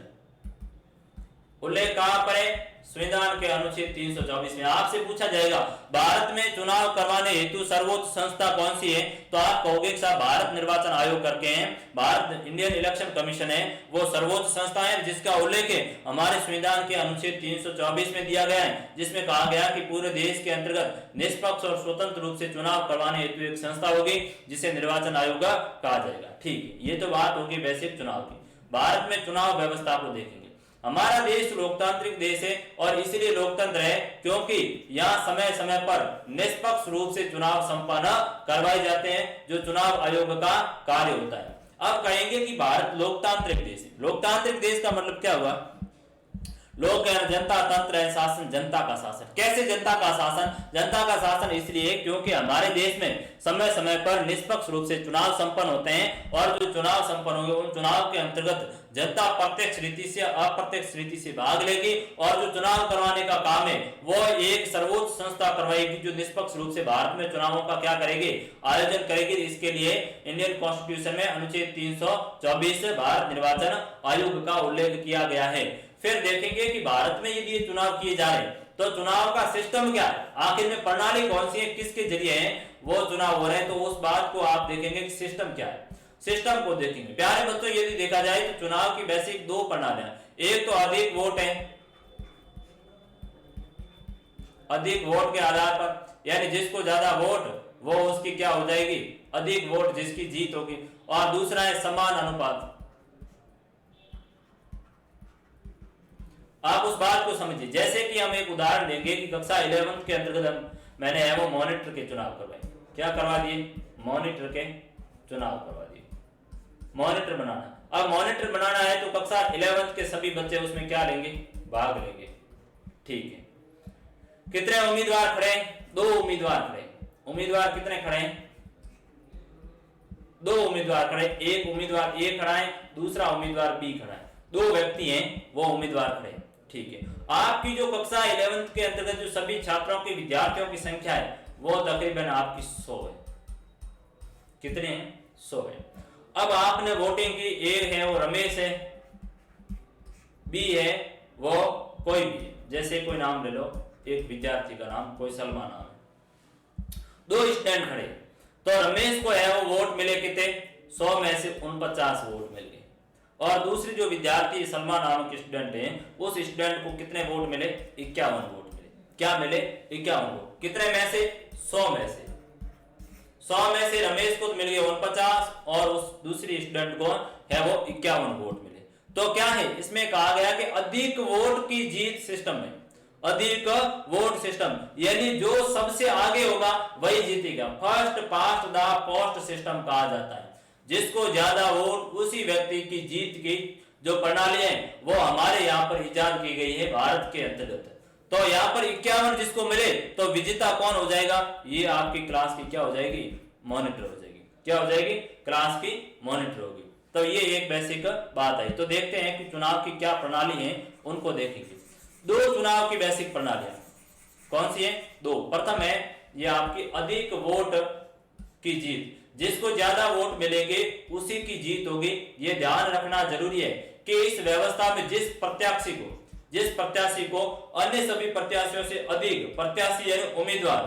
उल्लेख कहां पर है? संविधान के अनुच्छेद 324 में। आपसे पूछा जाएगा भारत में चुनाव करवाने हेतु सर्वोच्च संस्था कौन सी है, तो आप कहोगे साहब भारत निर्वाचन आयोग करके हैं, भारत इंडियन इलेक्शन कमीशन है वो सर्वोच्च संस्था है जिसका उल्लेख है हमारे संविधान के अनुच्छेद 324 में दिया गया है, जिसमें कहा गया कि पूरे देश के अंतर्गत निष्पक्ष और स्वतंत्र रूप से चुनाव करवाने हेतु एक संस्था होगी जिसे निर्वाचन आयोग कहा जाएगा। ठीक है, ये तो बात होगी बेसिक चुनाव की। भारत में चुनाव व्यवस्था को देखेंगे। हमारा देश लोकतांत्रिक देश है और इसलिए लोकतंत्र है क्योंकि यहाँ समय समय पर निष्पक्ष रूप से चुनाव संपन्न करवाए जाते हैं, जो चुनाव आयोग का कार्य होता है। अब कहेंगे कि भारत लोकतांत्रिक देश है। लोकतांत्रिक देश का मतलब क्या हुआ? लोक है, जनता, तंत्र है, शासन, जनता का शासन। कैसे जनता का शासन? जनता का शासन इसलिए क्योंकि हमारे देश में समय समय पर निष्पक्ष रूप से चुनाव संपन्न होते हैं और जो चुनाव संपन्न होंगे उन चुनाव के अंतर्गत जनता प्रत्यक्ष रीति से अप्रत्यक्ष रीति से भाग लेगी और जो चुनाव करवाने का काम है वो एक सर्वोच्च संस्था करवाएगी जो निष्पक्ष रूप से भारत में चुनावों का क्या करेगी, आयोजन करेगी। इसके लिए इंडियन कॉन्स्टिट्यूशन में अनुच्छेद 324 भारत निर्वाचन आयोग का उल्लेख किया गया है। फिर देखेंगे कि भारत में यदि ये चुनाव किए जा रहे हैं तो चुनाव का सिस्टम क्या है, आखिर में प्रणाली कौन सी है, किसके जरिए है, वो चुनाव हो रहे हैं, तो उस बात को आप देखेंगे कि सिस्टम क्या है, सिस्टम को देखेंगे। प्यारे बच्चों, यदि देखा जाए तो चुनाव की बेसिक दो प्रणालियां, एक तो अधिक वोट है, अधिक वोट के आधार पर, यानी जिसको ज्यादा वोट वो उसकी क्या हो जाएगी, अधिक वोट जिसकी जीत होगी, और दूसरा है समान अनुपात। आप उस बात को समझिए, जैसे कि हम एक उदाहरण देंगे कि कक्षा 11 के अंतर्गत मैंने एवं मॉनिटर के चुनाव करवाए, क्या करवा दिए, मॉनिटर के चुनाव करवा दिए, मॉनिटर बनाना। अब मॉनिटर बनाना है तो कक्षा 11 के सभी बच्चे उसमें क्या लेंगे, भाग लेंगे, ठीक है। कितने उम्मीदवार खड़े हैं, दो उम्मीदवार खड़े, उम्मीदवार कितने खड़े हैं, दो उम्मीदवार खड़े, एक उम्मीदवार ए खड़ा है, दूसरा उम्मीदवार बी खड़ा है, दो व्यक्ति हैं वो उम्मीदवार खड़े, ठीक है। आपकी जो कक्षा 11 के अंतर्गत जो सभी छात्रों की, विद्यार्थियों की संख्या है वो तकरीबन आपकी 100 है, कितने हैं, 100 है। अब आपने वोटिंग की, ए है वो रमेश है, बी है वो कोई भी, जैसे कोई नाम ले लो, एक विद्यार्थी का नाम कोई सलमान नाम है, दो स्टैंड खड़े, तो रमेश को है वो वोट मिले कितने, 100 में से 49 वोट मिल गए, और दूसरी जो विद्यार्थी सलमान नाम के स्टूडेंट हैं, उस स्टूडेंट को कितने वोट मिले, 51 वोट मिले, क्या मिले, 51 वोट, कितने में से, 100 में से, 100 में से रमेश को तो मिल गए 49 और उस दूसरी स्टूडेंट को है वो 51 वोट मिले। तो क्या है, इसमें कहा गया कि अधिक वोट की जीत सिस्टम है, अधिक वोट सिस्टम, यानी जो सबसे आगे होगा वही जीतेगा, first past the post system कहा जाता है। जिसको ज्यादा वोट, उसी व्यक्ति की जीत की जो प्रणाली है वो हमारे यहाँ पर इजाद की गई है भारत के अंतर्गत। तो यहाँ पर 51 जिसको मिले तो विजेता कौन हो जाएगा, ये आपकी क्लास की क्या हो जाएगी, मॉनिटर हो जाएगी, क्या हो जाएगी, क्लास की मॉनिटर होगी। तो ये एक बेसिक बात है। तो देखते हैं कि चुनाव की क्या प्रणाली है, उनको देखेंगे। दो चुनाव की बेसिक प्रणालियां कौन सी है, दो। प्रथम है ये आपकी अधिक वोट की जीत, जिसको ज्यादा वोट मिलेंगे उसी की जीत होगी। ये ध्यान रखना जरूरी है कि इस व्यवस्था में जिस प्रत्याशी को अन्य सभी प्रत्याशियों से अधिक, प्रत्याशी यानी उम्मीदवार,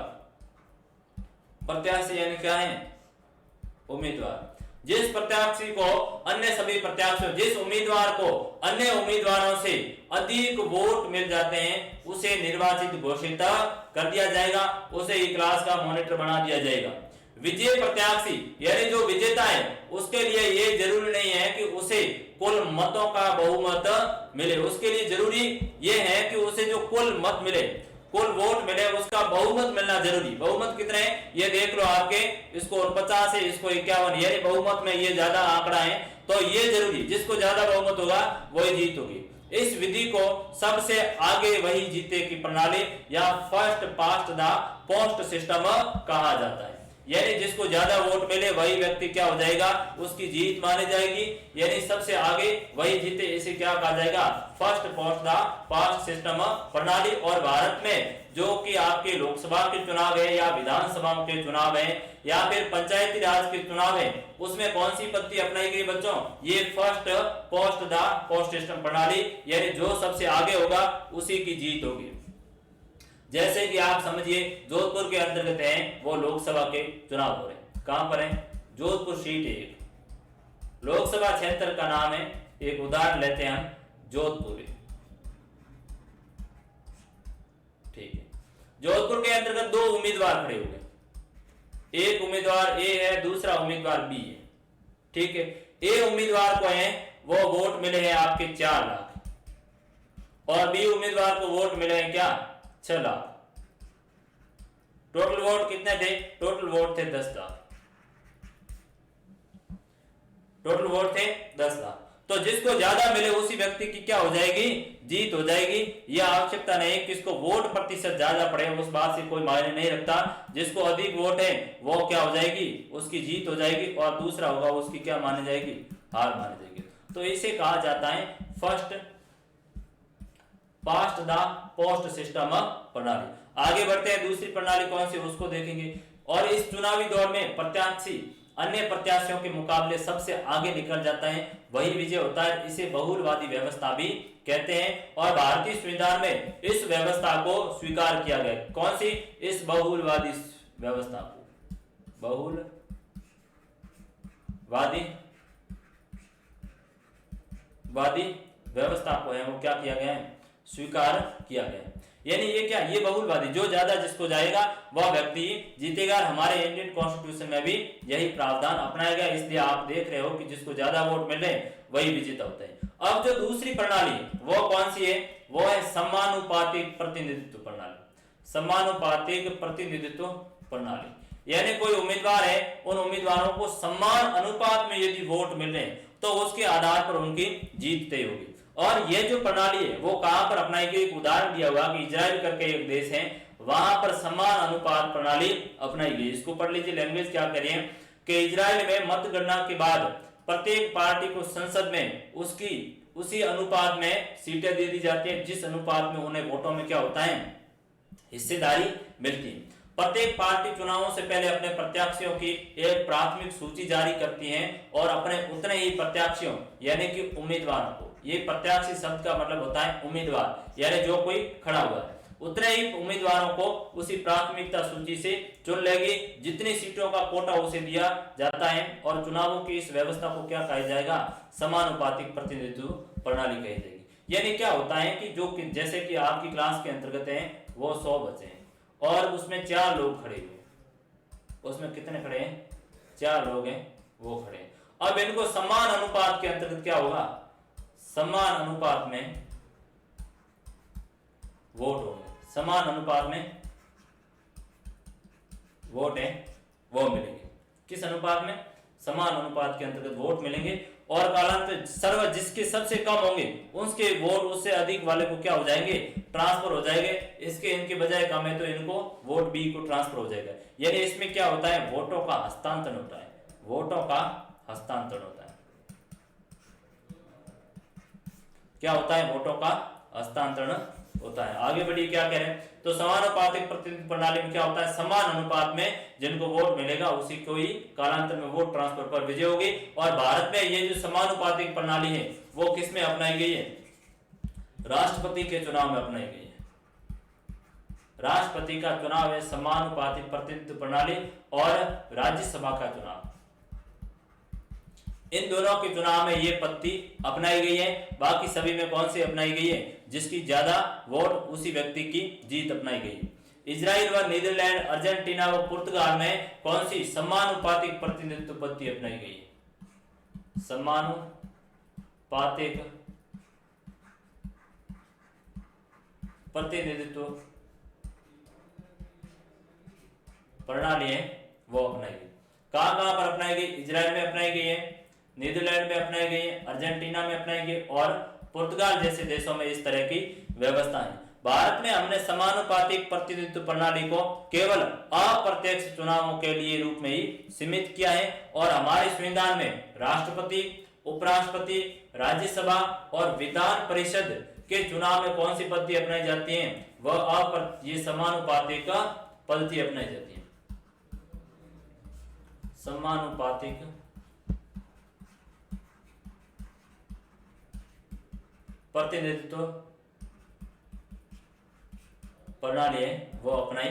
प्रत्याशी यानी क्या है, उम्मीदवार, जिस प्रत्याशी को अन्य सभी प्रत्याशियों, जिस उम्मीदवार को अन्य उम्मीदवारों से अधिक वोट मिल जाते हैं उसे निर्वाचित घोषित कर दिया जाएगा, उसे ही क्लास का मॉनिटर बना दिया जाएगा। विजय प्रत्याशी यानी जो विजेता है उसके लिए ये जरूरी नहीं है कि उसे कुल मतों का बहुमत मिले, उसके लिए जरूरी ये है कि उसे जो कुल मत मिले, कुल वोट मिले, उसका बहुमत मिलना जरूरी। बहुमत कितने हैं ये देख लो, आपके इसको 50 है, इसको 51, यानी बहुमत में ये ज्यादा आंकड़ा है, तो ये जरूरी, जिसको ज्यादा बहुमत होगा वही जीत होगी। इस विधि को सबसे आगे वही जीते की प्रणाली या first past the post system कहा जाता है। यानी जिसको ज्यादा वोट मिले वही व्यक्ति क्या हो जाएगा, उसकी जीत मानी जाएगी, यानी सबसे आगे वही जीते, इसे क्या कहा जाएगा, first past the past system प्रणाली। और भारत में जो कि आपके लोकसभा के चुनाव है या विधानसभाओं के चुनाव है या फिर पंचायती राज के चुनाव है, उसमें कौन सी पद्धति अपनाई गई बच्चों, ये first post the post system प्रणाली, यानी जो सबसे आगे होगा उसी की जीत होगी। जैसे कि आप समझिए जोधपुर के अंतर्गत है वो लोकसभा के चुनाव हो रहे हैं, कहां पर है, जोधपुर सीट है, एक लोकसभा क्षेत्र का नाम है, एक उदाहरण लेते हैं हम, जोधपुर, ठीक है। जोधपुर के अंतर्गत दो उम्मीदवार खड़े हुए, एक उम्मीदवार ए है, दूसरा उम्मीदवार बी है, ठीक है। ए उम्मीदवार को है वो वोट मिले हैं आपके 4 लाख और बी उम्मीदवार को वोट मिले हैं क्या, 6 लाख। टोटल वोट कितने थे, टोटल वोट थे 10 लाख, टोटल वोट थे 10 लाख। तो जिसको ज्यादा मिले उसी व्यक्ति की क्या हो जाएगी, जीत हो जाएगी। यह आवश्यकता नहीं कि इसको वोट प्रतिशत ज्यादा पड़े, उस बात से कोई मायने नहीं रखता। जिसको अधिक वोट है वो क्या हो जाएगी, उसकी जीत हो जाएगी, और दूसरा होगा उसकी क्या मानी जाएगी, हार मानी जाएगी। तो इसे कहा जाता है first past the post system प्रणाली। आगे बढ़ते हैं, दूसरी प्रणाली कौन सी उसको देखेंगे। और इस चुनावी दौर में प्रत्याशी अन्य प्रत्याशियों के मुकाबले सबसे आगे निकल जाता है, वही विजय होता है। इसे बहुलवादी व्यवस्था भी कहते हैं और भारतीय संविधान में इस व्यवस्था को स्वीकार किया गया। कौन सी, इस बहुलवादी व्यवस्था को बहुलवादी व्यवस्था को है वो क्या किया गया है, स्वीकार किया गया है। यानी ये क्या, ये बहुलवादी, जो ज्यादा जिसको जाएगा वह व्यक्ति जीतेगा। हमारे इंडियन कॉन्स्टिट्यूशन में भी यही प्रावधान अपनाया गया, इसलिए आप देख रहे हो कि जिसको ज्यादा वोट मिल रहे हैं वही विजेता होता है। अब जो दूसरी प्रणाली वो कौन सी है, वो है समानुपातिक प्रतिनिधित्व प्रणाली। समानुपातिक प्रतिनिधित्व प्रणाली यानी कोई उम्मीदवार है, उन उम्मीदवारों को समान अनुपात में यदि वोट मिल रहे हैं तो उसके आधार पर उनकी जीत तय होगी। और ये जो प्रणाली है वो कहां पर अपनाई गई, एक उदाहरण दिया हुआ कि इजराइल करके एक देश है, वहां पर समान अनुपात प्रणाली अपनाई गई। इसको पढ़ लीजिए, लैंग्वेज क्या करिए कि इजराइल में मतगणना के बाद प्रत्येक पार्टी को संसद में उसकी उसी अनुपात में सीटें दे दी जाती है जिस अनुपात में उन्हें वोटों में क्या होता है, हिस्सेदारी मिलती है। प्रत्येक पार्टी चुनावों से पहले अपने प्रत्याशियों की एक प्राथमिक सूची जारी करती है और अपने उतने ही प्रत्याशियों यानी कि उम्मीदवारों को, ये प्रत्याशी शब्द का मतलब होता है उम्मीदवार यानी जो कोई खड़ा हुआ है, उतने ही उम्मीदवारों को उसी प्राथमिकता सूची से चुन लेगी जितनी सीटों का कोटा उसे दिया जाता है। और चुनावों की इस व्यवस्था को क्या कहा जाएगा, समानुपातिक प्रतिनिधित्व प्रणाली कही जाएगी। यानी क्या होता है कि जो जैसे कि आपकी क्लास के अंतर्गत है वो 100 बच्चे हैं और उसमें 4 लोग खड़े हुए, उसमें कितने खड़े हैं, 4 लोग हैं वो खड़े हैं। अब इनको समान अनुपात के अंतर्गत क्या होगा, समान अनुपात में वोट होंगे, समान अनुपात में वोट है वो मिलेंगे। किस अनुपात में, समान अनुपात के अंतर्गत वोट मिलेंगे और कालांतर सर्व जिसके सबसे कम होंगे उसके वोट उससे अधिक वाले को क्या हो जाएंगे, ट्रांसफर हो जाएंगे। इसके इनके बजाय कम है तो इनको वोट बी को ट्रांसफर हो जाएगा। यानी इसमें क्या होता है, वोटों का हस्तांतरण होता है, वोटों का हस्तांतरण होता है। क्या होता है, वोटों का हस्तांतरण होता है। आगे बढ़िए क्या कह रहे हैं, तो समानुपातिक प्रतिनिधित्व प्रणाली में क्या होता है, समान अनुपात में जिनको वोट मिलेगा उसी को ही कालांतर में वोट ट्रांसफर पर विजय होगी। और भारत में ये जो समानुपातिक प्रणाली है वो किस में अपनाई गई है, राष्ट्रपति के चुनाव में अपनाई गई है। राष्ट्रपति का चुनाव है समानुपातिक प्रतिनिधित्व प्रणाली और राज्यसभा का चुनाव, इन दोनों के चुनाव में ये पद्धति अपनाई गई है। बाकी सभी में कौन सी अपनाई गई है, जिसकी ज्यादा वोट उसी व्यक्ति की जीत अपनाई गई है। इजराइल व नीदरलैंड, अर्जेंटीना व पुर्तगाल में कौन सी समानुपातिक प्रतिनिधित्व पद्धति अपनाई गई है, समानुपातिक प्रतिनिधित्व प्रणाली है वो अपनाई गई। कहां कहां पर अपनाई गई, इजराइल में अपनाई गई है, नीदरलैंड में अपनाई गई है, अर्जेंटीना में अपनाई गई और पुर्तगाल जैसे देशों में इस तरह की व्यवस्था है। भारत में हमने समानुपातिक प्रतिनिधित्व प्रणाली को केवल अप्रत्यक्ष चुनावों के लिए रूप में ही सीमित किया है और हमारे संविधान में राष्ट्रपति, उपराष्ट्रपति, राज्यसभा और विधान परिषद के चुनाव में कौन सी पद्धति अपनाई जाती है, वह ये समानुपातिक पद्धति अपनाई जाती है। समानुपातिक प्रतिनिधित्व प्रणाली है वो अपनाई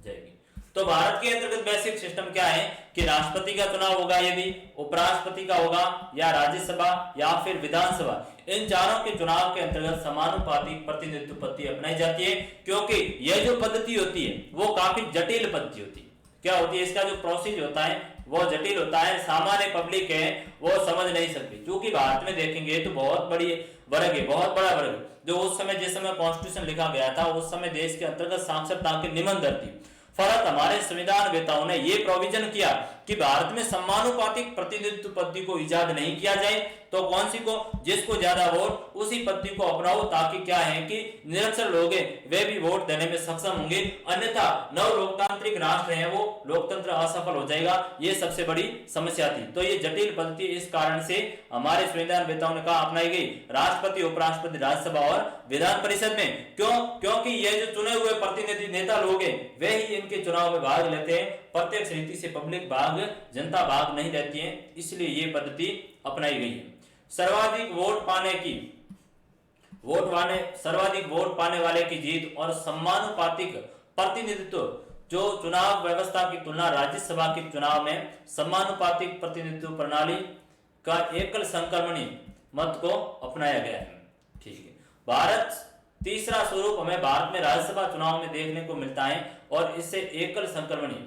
जाएगी। तो भारत के अंतर्गत बेसिक सिस्टम क्या है कि राष्ट्रपति का चुनाव होगा, यदि उपराष्ट्रपति का होगा या राज्यसभा या फिर विधानसभा, इन चारों के चुनाव के अंतर्गत समानुपातिक प्रतिनिधित्व पद्धति अपनाई जाती है। क्योंकि यह जो पद्धति होती है वो काफी जटिल पद्धति होती है। क्या होती है, इसका जो प्रोसीजर होता है वो जटिल होता है, सामान्य पब्लिक है वो समझ नहीं सकती। क्योंकि भारत में देखेंगे तो बहुत बड़ी वर्ग है, बहुत बड़ा वर्ग, जो उस समय जिस समय कॉन्स्टिट्यूशन लिखा गया था उस समय देश के अंतर्गत साक्षरता की निम्न दर थी। फर्क हमारे संविधान वेताओं ने ये प्रोविजन किया कि भारत में समानुपातिक प्रतिनिधित्व पद्धति को इजाद नहीं किया जाए, तो कौन सी को, जिसको ज्यादा वोट उसी पद्धति को अपनाओ, ताकि क्या है कि निरक्षर लोग वे भी वोट देने में सक्षम होंगे, अन्यथा नव लोकतांत्रिक राष्ट्र है वो लोकतंत्र असफल हो जाएगा। ये सबसे बड़ी समस्या थी। तो ये जटिल पद्धति इस कारण से हमारे संविधान वेताओं ने कहा अपनाई गई, राष्ट्रपति, उपराष्ट्रपति, राज्यसभा और विधान परिषद में। क्यों, क्योंकि ये जो चुने हुए प्रतिनिधि नेता लोग हैं वे ही इनके चुनाव में भाग लेते हैं, प्रत्यक्ष रीति से पब्लिक भाग, जनता भाग नहीं लेती है, इसलिए ये पद्धति अपनाई गई है। सर्वाधिक वोट पाने वाले की जीत और समानुपातिक प्रतिनिधित्व जो चुनाव व्यवस्था की तुलना राज्यसभा के चुनाव में समानुपातिक प्रतिनिधित्व प्रणाली का एकल संक्रमणीय मत को अपनाया गया है। ठीक है, भारत तीसरा स्वरूप हमें भारत में राज्यसभा चुनाव में देखने को मिलता है और इससे एकल संक्रमणीय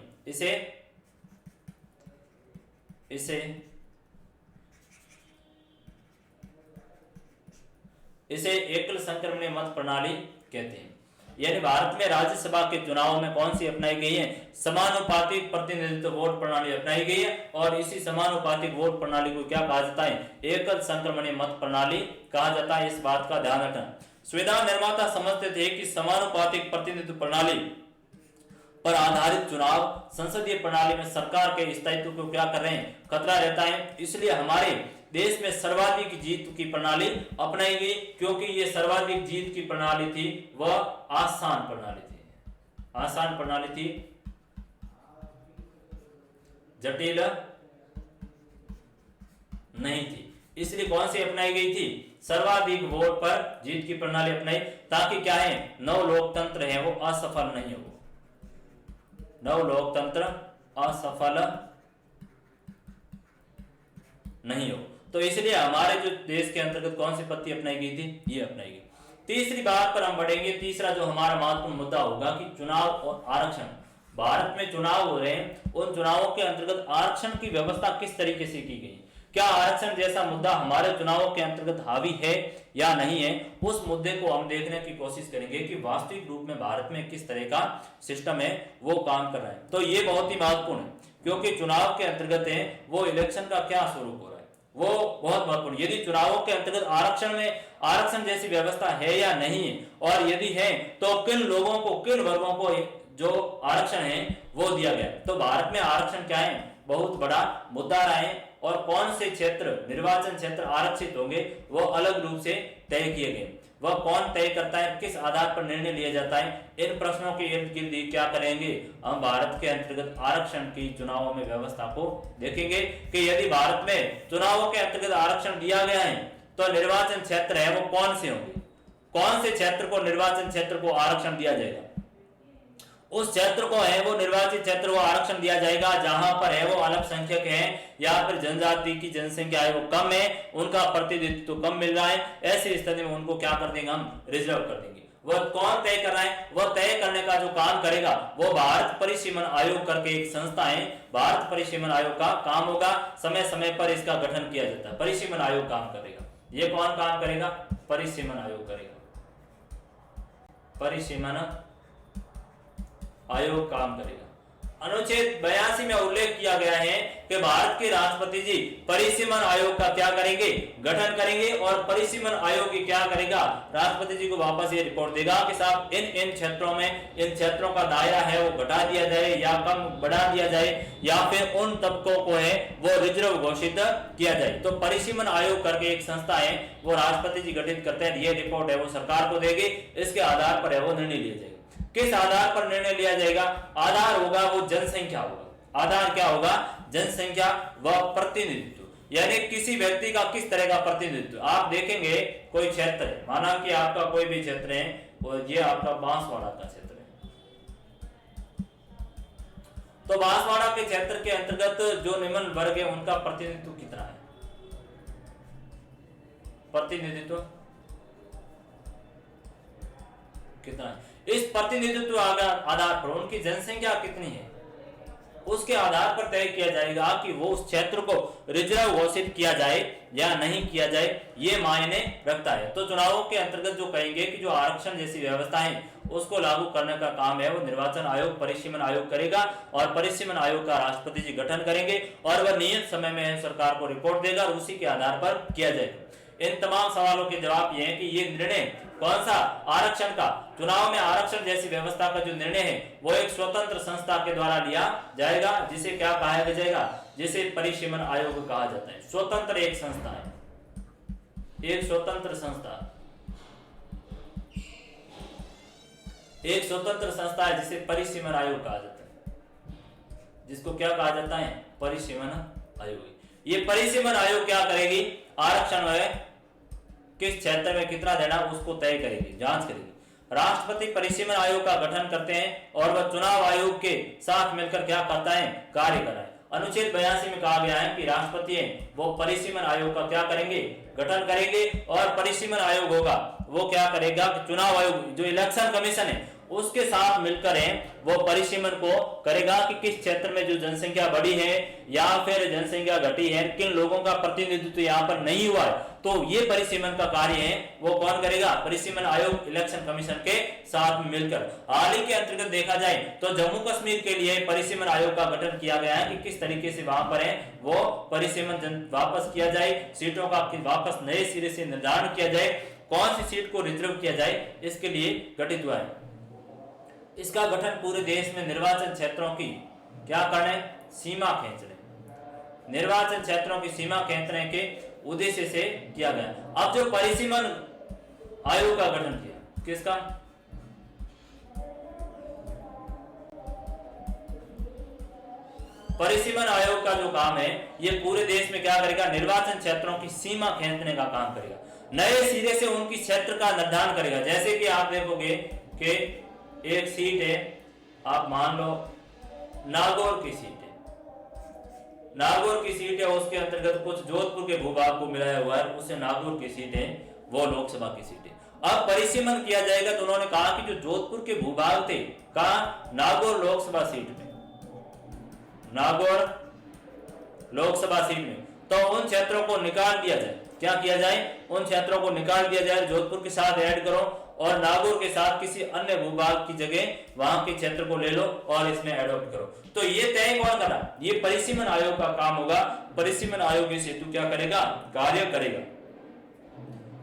इसे एकल संक्रमणीय मत प्रणाली कहते हैं। यानी भारत में राज्यसभा के चुनाव में कौन सी अपनाई गई है? समानुपातिक प्रतिनिधित्व वोट प्रणाली अपनाई गई है और इसी समानुपातिक वोट प्रणाली को क्या कहा जाता है? एकल संक्रमणीय मत प्रणाली कहा जाता है। इस बात का ध्यान रखना। संविधान निर्माता समझते थे कि समानुपातिक प्रतिनिधित्व प्रणाली पर आधारित चुनाव संसदीय प्रणाली में सरकार के स्थायित्व को क्या कर रहे हैं? खतरा रहता है। इसलिए हमारे देश में सर्वाधिक जीत की प्रणाली अपनाई गई, क्योंकि ये सर्वाधिक जीत की प्रणाली थी वह आसान प्रणाली थी। आसान प्रणाली थी, जटिल नहीं थी। इसलिए कौन सी अपनाई गई थी? सर्वाधिक वोट पर जीत की प्रणाली अपनाई, ताकि क्या है, नव लोकतंत्र है वो असफल नहीं हो। नव लोकतंत्र असफल नहीं हो। तो इसलिए हमारे जो देश के अंतर्गत कौन सी पद्धति अपनाई गई थी? ये अपनाई गई। तीसरी बात पर हम बढ़ेंगे। तीसरा जो हमारा महत्वपूर्ण मुद्दा होगा कि चुनाव और आरक्षण। भारत में चुनाव हो रहे हैं, उन चुनावों के अंतर्गत आरक्षण की व्यवस्था किस तरीके से की गई? क्या आरक्षण जैसा मुद्दा हमारे चुनावों के अंतर्गत हावी है या नहीं है? उस मुद्दे को हम देखने की कोशिश करेंगे कि वास्तविक रूप में भारत में किस तरह का सिस्टम है वो काम कर रहा है। तो ये बहुत ही महत्वपूर्ण है, क्योंकि चुनाव के अंतर्गत है वो इलेक्शन का क्या स्वरूप हो रहा है वो बहुत महत्वपूर्ण। यदि चुनावों के अंतर्गत आरक्षण में आरक्षण जैसी व्यवस्था है या नहीं है, और यदि है तो किन लोगों को, किन वर्गों को जो आरक्षण है वो दिया गया। तो भारत में आरक्षण क्या है? बहुत बड़ा मुद्दा रहा है। और कौन से क्षेत्र, निर्वाचन क्षेत्र आरक्षित होंगे वो अलग रूप से तय किए गए। वह कौन तय करता है, किस आधार पर निर्णय लिया जाता है, इन प्रश्नों के इर्द गिर्द क्या करेंगे हम भारत के अंतर्गत आरक्षण की चुनावों में व्यवस्था को देखेंगे कि यदि भारत में चुनावों के अंतर्गत आरक्षण दिया गया है तो निर्वाचन क्षेत्र है वो कौन से होंगे, कौन से क्षेत्र को, निर्वाचन क्षेत्र को आरक्षण दिया जाएगा। उस क्षेत्र को है वो निर्वाचित क्षेत्र को आरक्षण दिया जाएगा जहां पर है वो अल्पसंख्यक है या फिर जनजाति की जनसंख्या है वो कम है, उनका प्रतिनिधित्व कम मिल रहा है। ऐसी स्थिति में उनको क्या कर देंगे हम? रिजर्व कर देंगे। वह कौन तय कर रहा है? वह तय करने का जो काम करेगा वो भारत परिसीमन आयोग करके एक संस्था है, भारत परिसीमन आयोग का काम होगा। समय समय पर इसका गठन किया जाता है। परिसीमन आयोग काम करेगा। ये कौन काम करेगा? परिसीमन आयोग करेगा। परिसीमन आयोग काम करेगा। अनुच्छेद 82 में उल्लेख किया गया है कि भारत के राष्ट्रपति जी परिसीमन आयोग का क्या करेंगे? गठन करेंगे। और परिसीमन आयोग की क्या करेगा? राष्ट्रपति जी को वापस ये रिपोर्ट देगा कि साहब इन क्षेत्रों में, इन क्षेत्रों का दायरा है वो घटा दिया जाए या कम बढ़ा दिया जाए, या फिर उन तबकों को है वो रिजर्व घोषित किया जाए। तो परिसीमन आयोग करके एक संस्था है वो राष्ट्रपति जी गठित करते हैं। ये रिपोर्ट है वो सरकार को देगी। इसके आधार पर है वो निर्णय लिया जाएगा। किस आधार पर निर्णय लिया जाएगा? आधार होगा वो जनसंख्या होगा। आधार क्या होगा? जनसंख्या व प्रतिनिधित्व। यानी किसी व्यक्ति का किस तरह का प्रतिनिधित्व। आप देखेंगे कोई क्षेत्र है, माना कि आपका कोई भी क्षेत्र है, ये आपका बांसवाड़ा का क्षेत्र है। तो बांसवाड़ा के क्षेत्र के अंतर्गत जो निम्न वर्ग है उनका प्रतिनिधित्व कितना है? प्रतिनिधित्व कितना है? इस प्रतिनिधित्व आधार पर उनकी जनसंख्या कितनी है उसके आधार पर तय किया जाएगा कि वो उस क्षेत्र को रिजर्व घोषित किया जाए या नहीं किया जाए। ये मायने रखता है। तो चुनावों के अंतर्गत जो कहेंगे कि जो आरक्षण जैसी व्यवस्था है उसको लागू करने का काम है वो निर्वाचन आयोग, परिसीमन आयोग करेगा। और परिसीमन आयोग का राष्ट्रपति जी गठन करेंगे और वह नियत समय में सरकार को रिपोर्ट देगा और उसी के आधार पर किया जाएगा। इन तमाम सवालों के जवाब ये है कि ये निर्णय कौन सा? आरक्षण का। चुनाव में आरक्षण जैसी व्यवस्था का जो निर्णय है वो एक स्वतंत्र संस्था के द्वारा लिया जाएगा, जिसे क्या कहा जाएगा? जिसे परिसीमन आयोग कहा जाता है। स्वतंत्र एक संस्था है, एक स्वतंत्र संस्था, एक स्वतंत्र संस्था है जिसे परिसीमन आयोग कहा जाता है। जिसको क्या कहा जाता है? परिसीमन आयोग। ये परिसीमन आयोग क्या करेगी? आरक्षण है किस क्षेत्र में कितना देना उसको तय करेगी, जांच करेगी। राष्ट्रपति परिसीमन आयोग का गठन करते हैं और वह चुनाव आयोग के साथ मिलकर क्या करता है, कार्य कर रहा है। अनुच्छेद 82 में कहा गया है कि राष्ट्रपति है वो परिसीमन आयोग का क्या करेंगे, गठन करेंगे, और परिसीमन आयोग होगा वो क्या करेगा कि चुनाव आयोग जो इलेक्शन कमीशन है उसके साथ मिलकर है वो परिसीमन को करेगा कि किस क्षेत्र में जो जनसंख्या बढ़ी है या फिर जनसंख्या घटी है, किन लोगों का प्रतिनिधित्व यहाँ पर नहीं हुआ है, तो ये परिसीमन का कार्य है वो कौन करेगा, परिसीमन आयोग इलेक्शन कमीशन के साथ में मिलकर। हाल ही के अंतर्गत देखा जाए तो जम्मू कश्मीर के लिए परिसीमन आयोग का गठन किया गया है कि किस तरीके से वहां पर है वो परिसीमन वापस किया जाए, सीटों का वापस नए सिरे से निर्धारण किया जाए, कौन सी सीट को रिजर्व किया जाए, इसके लिए गठित हुआ है। इसका गठन पूरे देश में निर्वाचन क्षेत्रों की क्या करने, सीमा खींचने, निर्वाचन क्षेत्रों की सीमा खींचने के उद्देश्य से किया गया। अब जो परिसीमन आयोग का गठन किया, किसका, परिसीमन आयोग का जो काम है ये पूरे देश में क्या करेगा, निर्वाचन क्षेत्रों की सीमा खींचने का काम करेगा, नए सिरे से उनकी क्षेत्र का निर्धारण करेगा। जैसे कि आप देखोगे कि एक सीट है, आप मान लो नागौर की सीट है, नागौर की सीट है, उसके अंतर्गत कुछ जोधपुर के भूभाग को मिलाया हुआ है, उससे नागौर की सीट है वो लोकसभा की सीट है। अब परिसीमन किया जाएगा तो उन्होंने कहा कि जो जोधपुर के भूभाग थे कहा नागौर लोकसभा सीट में, नागौर लोकसभा सीट में, तो उन क्षेत्रों को निकाल दिया जाए, क्या किया जाए, उन क्षेत्रों को निकाल दिया जाए, जोधपुर के साथ ऐड करो और नागौर के साथ किसी अन्य भूभाग की जगह वहां के क्षेत्र को ले लो और इसमें एडॉप्ट करो। तो ये तय कौन करा, ये परिसीमन आयोग का काम होगा। परिसीमन आयोग इस हेतु क्या करेगा, कार्य करेगा।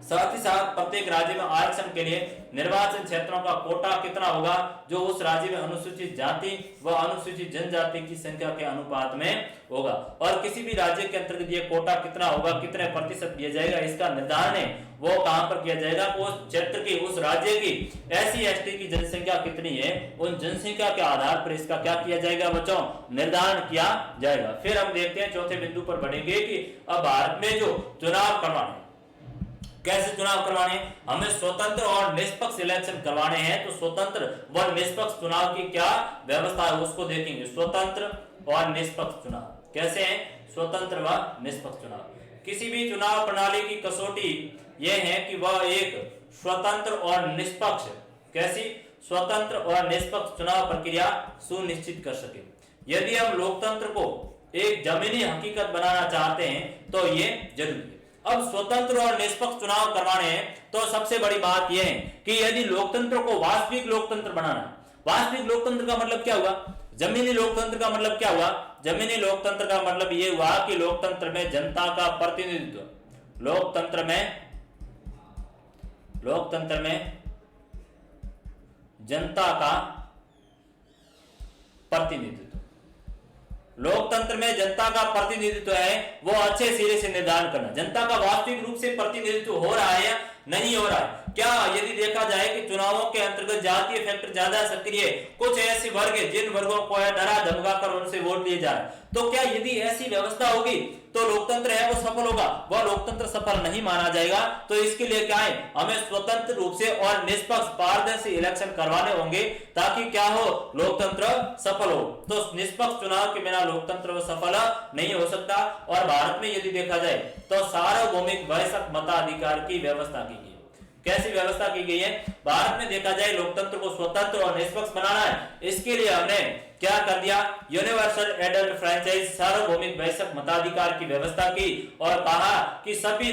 साथ ही साथ प्रत्येक राज्य में आरक्षण के लिए निर्वाचन क्षेत्रों का कोटा कितना होगा, जो उस राज्य में अनुसूचित जाति व अनुसूचित जनजाति की संख्या के अनुपात में होगा, और किसी भी राज्य के अंतर्गत ये कोटा कितना होगा, कितने प्रतिशत दिया जाएगा, इसका निर्धारण है वो कहां पर किया जाएगा, उस क्षेत्र की, उस राज्य की SC ST की जनसंख्या कितनी है, उन जनसंख्या के आधार पर इसका क्या किया जाएगा बच्चों, निर्धारण किया जाएगा। फिर हम देखते हैं चौथे बिंदु पर बढ़ेंगे कि अब भारत में जो चुनाव करवाने, कैसे चुनाव करवाने, हमें स्वतंत्र और निष्पक्ष इलेक्शन करवाने हैं, तो स्वतंत्र व निष्पक्ष चुनाव की क्या व्यवस्था है उसको देखेंगे। स्वतंत्र और निष्पक्ष चुनाव कैसे हैं, स्वतंत्र व निष्पक्ष चुनाव। किसी भी चुनाव प्रणाली की कसौटी यह है कि वह एक स्वतंत्र और निष्पक्ष, कैसी, स्वतंत्र और निष्पक्ष चुनाव प्रक्रिया सुनिश्चित कर सके। यदि हम लोकतंत्र को एक जमीनी हकीकत बनाना चाहते हैं तो ये जरूरी है। अब स्वतंत्र और निष्पक्ष चुनाव करवाने हैं तो सबसे बड़ी बात यह है कि यदि लोकतंत्र को वास्तविक लोकतंत्र बनाना, वास्तविक लोकतंत्र का मतलब क्या हुआ, जमीनी लोकतंत्र का मतलब क्या हुआ, जमीनी लोकतंत्र का मतलब यह हुआ कि लोकतंत्र में जनता का प्रतिनिधित्व, लोकतंत्र में जनता का प्रतिनिधित्व, लोकतंत्र में जनता का प्रतिनिधित्व है वो अच्छे सिरे से निर्धारण करना, जनता का वास्तविक रूप से प्रतिनिधित्व हो रहा है या नहीं हो रहा है। क्या यदि देखा जाए कि चुनावों के अंतर्गत जातीय फैक्टर ज्यादा सक्रिय, कुछ ऐसे वर्ग है जिन वर्गों को डरा धमकाकर उनसे वोट लिए जा रहे, तो क्या यदि ऐसी व्यवस्था होगी तो लोकतंत्र है वो सफल होगा, वह लोकतंत्र सफल नहीं माना जाएगा। तो इसके लिए क्या है, हमें स्वतंत्र रूप से और निष्पक्ष पारदर्शी इलेक्शन करवाने होंगे ताकि क्या हो, लोकतंत्र सफल हो। तो निष्पक्ष चुनाव के बिना लोकतंत्र सफल नहीं हो सकता। और भारत में यदि देखा जाए तो सार्वभौमिक वयस्क मताधिकार की व्यवस्था की गई। कैसी व्यवस्था की गई है, भारत में देखा जाए लोकतंत्र को स्वतंत्र और निष्पक्ष बनाना है, इसके लिए हमने क्या कर दिया, यूनिवर्सल एडल्ट फ्रेंचाइज सार्वभौमिक वयस्क मताधिकार की व्यवस्था की और कहा कि सभी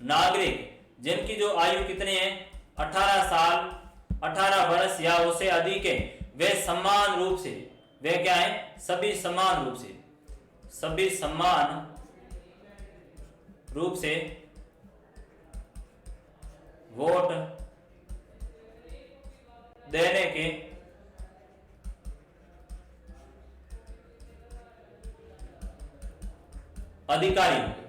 नागरिक जिनकी जो आयु कितनी है 18 साल 18 वर्ष या उससे अधिक है, वे समान रूप से, वे क्या है, सभी समान रूप से वोट देने के अधिकारी होंगे।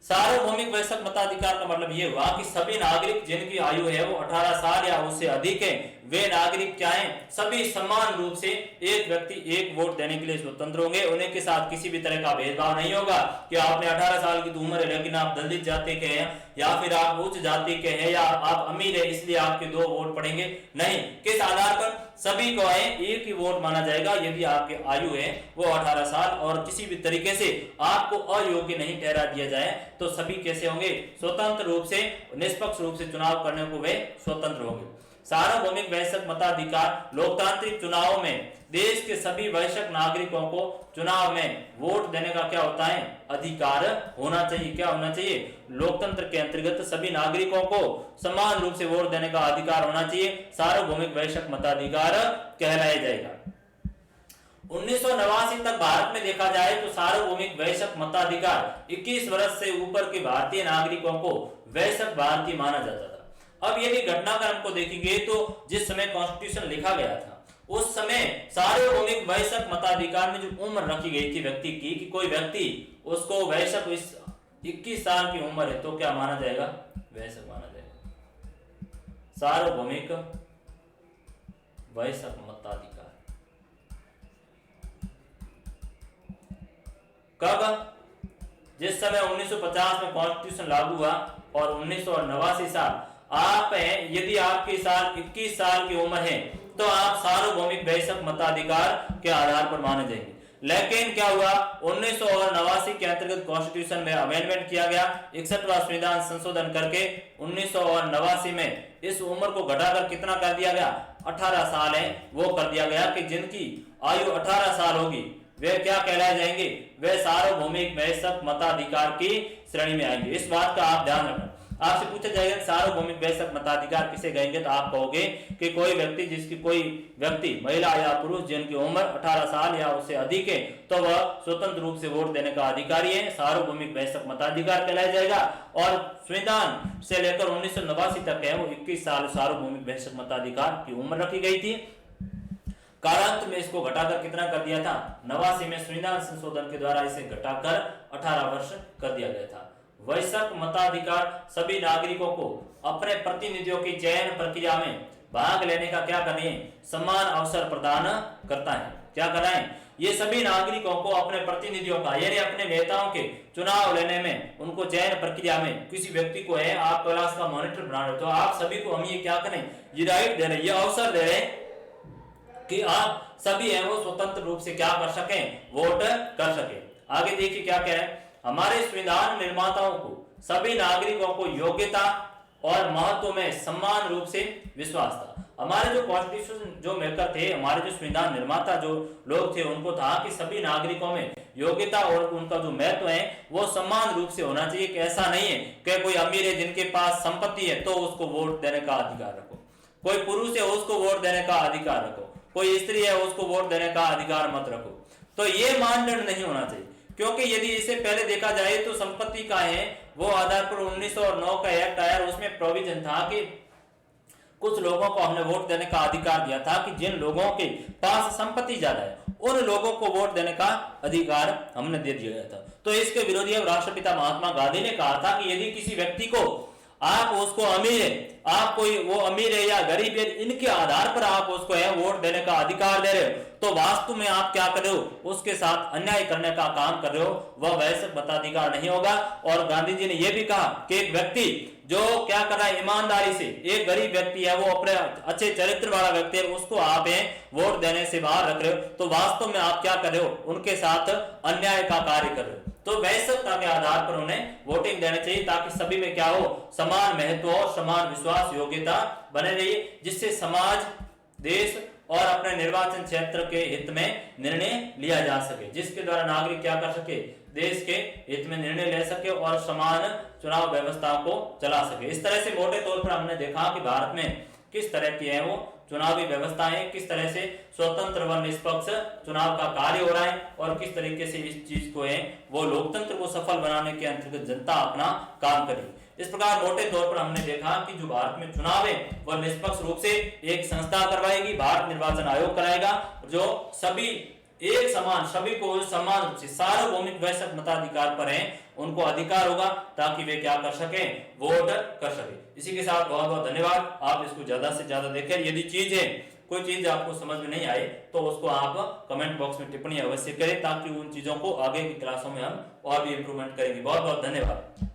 सार्वभौमिक वयस्क मताधिकार का मतलब यह हुआ कि सभी नागरिक जिनकी आयु है वो 18 साल या उससे अधिक है, वे नागरिक क्या हैं, सभी समान रूप से एक व्यक्ति एक वोट देने के लिए स्वतंत्र होंगे। उन्हें के साथ किसी भी तरह का भेदभाव नहीं होगा कि आपने 18 साल की तो उम्र है लेकिन आप दलित जाति के हैं या फिर आप उच्च जाति के हैं या आप अमीर है इसलिए आपके 2 वोट पड़ेंगे, नहीं। किस आधार पर, सभी को एक ही वोट माना जाएगा यदि आपकी आयु है वो 18 साल और किसी भी तरीके से आपको अयोग्य नहीं ठहरा दिया जाए तो सभी कैसे होंगे, स्वतंत्र रूप से निष्पक्ष रूप से चुनाव करने को वे स्वतंत्र होंगे। सार्वभौमिक वयस्क मताधिकार, लोकतांत्रिक चुनाव में देश के सभी वयस्क नागरिकों को चुनाव में वोट देने का क्या होता है, अधिकार होना चाहिए। क्या होना चाहिए, लोकतंत्र के अंतर्गत सभी नागरिकों को समान रूप से वोट देने का अधिकार होना चाहिए, सार्वभौमिक वयस्क मताधिकार कहलाया जाएगा। 1989 तक भारत में देखा जाए तो सार्वभौमिक वयस्क मताधिकार 21 वर्ष से ऊपर के भारतीय नागरिकों को वयस्क भारतीय माना जाता था। अब यदि घटनाक्रम को देखेंगे तो जिस समय कॉन्स्टिट्यूशन लिखा गया था उस समय सार्वभौमिक वयस्क मताधिकार में जो उम्र रखी गई थी व्यक्ति की कि कोई व्यक्ति उसको वयस्क 21 साल की उम्र है तो क्या माना जाएगा, वयस्क माना जाएगा। सार्वभौमिक वयस्क मताधिकार कब, जिस समय 1950 में कॉन्स्टिट्यूशन लागू हुआ और 1989 साल आप हैं, यदि आपकी साल 21 साल की उम्र है तो आप सार्वभौमिक वयस्क मताधिकार के आधार पर माने जाएंगे। लेकिन क्या हुआ, 1989 के अंतर्गत कॉन्स्टिट्यूशन में अमेंडमेंट किया गया, 61वां संविधान संशोधन करके 1989 में इस उम्र को घटाकर कितना कर दिया गया, 18 साल है वो कर दिया गया कि जिनकी आयु 18 साल होगी वे क्या कहलाए जाएंगे, वे सार्वभौमिक वयस्क मताधिकार की श्रेणी में आएंगे। इस बात का आप ध्यान रखना। आपसे पूछा जाएगा सार्वभौमिक वयस्क मताधिकार किसे कहेंगे तो आप कहोगे कि कोई व्यक्ति जिसकी कोई व्यक्ति महिला या पुरुष जिनकी उम्र 18 साल या उससे अधिक है तो वह स्वतंत्र रूप से वोट देने का अधिकारी है, सार्वभौमिक वयस्क मताधिकार कहलाया जाएगा। और संविधान से लेकर 1989 तक है वो 21 साल सार्वभौमिक वयस्क मताधिकार की उम्र रखी गई थी। कालांत में इसको घटाकर कितना कर दिया था, 89 में संविधान संशोधन के द्वारा इसे घटाकर 18 वर्ष कर दिया गया था। वयस्क मताधिकार सभी नागरिकों को अपने प्रतिनिधियों की चयन प्रक्रिया में भाग लेने का क्या करने, समान अवसर प्रदान करता है। क्या कराएं, ये सभी नागरिकों को अपने प्रतिनिधियों का यानी अपने नेताओं के चुनाव लेने में उनको चयन प्रक्रिया में किसी व्यक्ति को है आप क्लास का मॉनिटर बना रहे हो तो आप सभी को हम ये क्या करें, ये राइट दे रहे, ये अवसर दे रहे कि आप सभी हैं वो स्वतंत्र रूप से क्या कर सकें, वोट कर सके। आगे देखिए क्या कह रहे हैं, हमारे संविधान निर्माताओं को सभी नागरिकों को योग्यता और महत्व में समान रूप से विश्वास था। हमारे जो कॉन्स्टिट्यूशन जो मेकर थे, हमारे जो संविधान निर्माता जो लोग थे उनको था कि सभी नागरिकों में योग्यता और उनका जो महत्व है वो समान रूप से होना चाहिए। कि ऐसा नहीं है कि कोई अमीर है जिनके पास संपत्ति है तो उसको वोट देने का अधिकार रखो, कोई पुरुष है उसको वोट देने का अधिकार रखो, कोई स्त्री है उसको वोट देने का अधिकार मत रखो। तो ये मानदंड नहीं होना चाहिए, क्योंकि यदि इसे पहले देखा जाए तो संपत्ति का है वो आधार पर 1909 का एक्ट आया, उसमें प्रोविजन था कि कुछ लोगों को हमने वोट देने का अधिकार दिया था कि जिन लोगों के पास संपत्ति ज्यादा है उन लोगों को वोट देने का अधिकार हमने दे दिया गया था। तो इसके विरोधी राष्ट्रपिता महात्मा गांधी ने कहा था कि यदि किसी व्यक्ति को आप उसको अमीर है, आप कोई वो अमीर है या गरीब है, इनके आधार पर आप उसको है वोट देने का अधिकार दे रहे हो तो वास्तव में आप क्या कर रहे हो, उसके साथ अन्याय करने का काम कर रहे हो, वह वयस्क मताधिकार नहीं होगा। और गांधी जी ने यह भी कहा कि एक व्यक्ति जो क्या कर रहा है ईमानदारी से, एक गरीब व्यक्ति है वो अपने अच्छे चरित्र वाला व्यक्ति है उसको आप है वोट देने से बाहर रख रहे हो तो वास्तव में आप क्या कर रहे हो, उनके साथ अन्याय का कार्य कर रहे हो। तो वयस्कता के आधार पर उन्हें वोटिंग देना चाहिए ताकि सभी में क्या हो, समान महत्व और समान विश्वास योग्यता बने रही, जिससे समाज, देश और अपने निर्वाचन क्षेत्र के हित में निर्णय लिया जा सके, जिसके द्वारा नागरिक क्या कर सके, देश के हित में निर्णय ले सके और समान चुनाव व्यवस्था को चला सके। इस तरह से मोटे तौर पर हमने देखा कि भारत में किस तरह की है वो चुनावी व्यवस्थाएं, किस तरह से स्वतंत्र व निष्पक्ष चुनाव का कार्य हो रहा है और किस तरीके से इस चीज को है वो लोकतंत्र को सफल बनाने के अंतर्गत जनता अपना काम करेगी। इस प्रकार मोटे तौर पर हमने देखा कि जो भारत में चुनाव है वह निष्पक्ष रूप से एक संस्था करवाएगी, भारत निर्वाचन आयोग कराएगा, जो सभी एक समान, सभी को समान रूप से सार्वभौमिक वयस्क मताधिकार पर हैं, उनको अधिकार होगा ताकि वे क्या कर सके, वोट कर सके। इसी के साथ बहुत बहुत धन्यवाद। आप इसको ज्यादा से ज्यादा देखें। यदि कोई चीज आपको समझ में नहीं आए तो उसको आप कमेंट बॉक्स में टिप्पणी अवश्य करें, ताकि उन चीजों को आगे की क्लासों में हम और भी इंप्रूवमेंट करेंगे। बहुत बहुत धन्यवाद।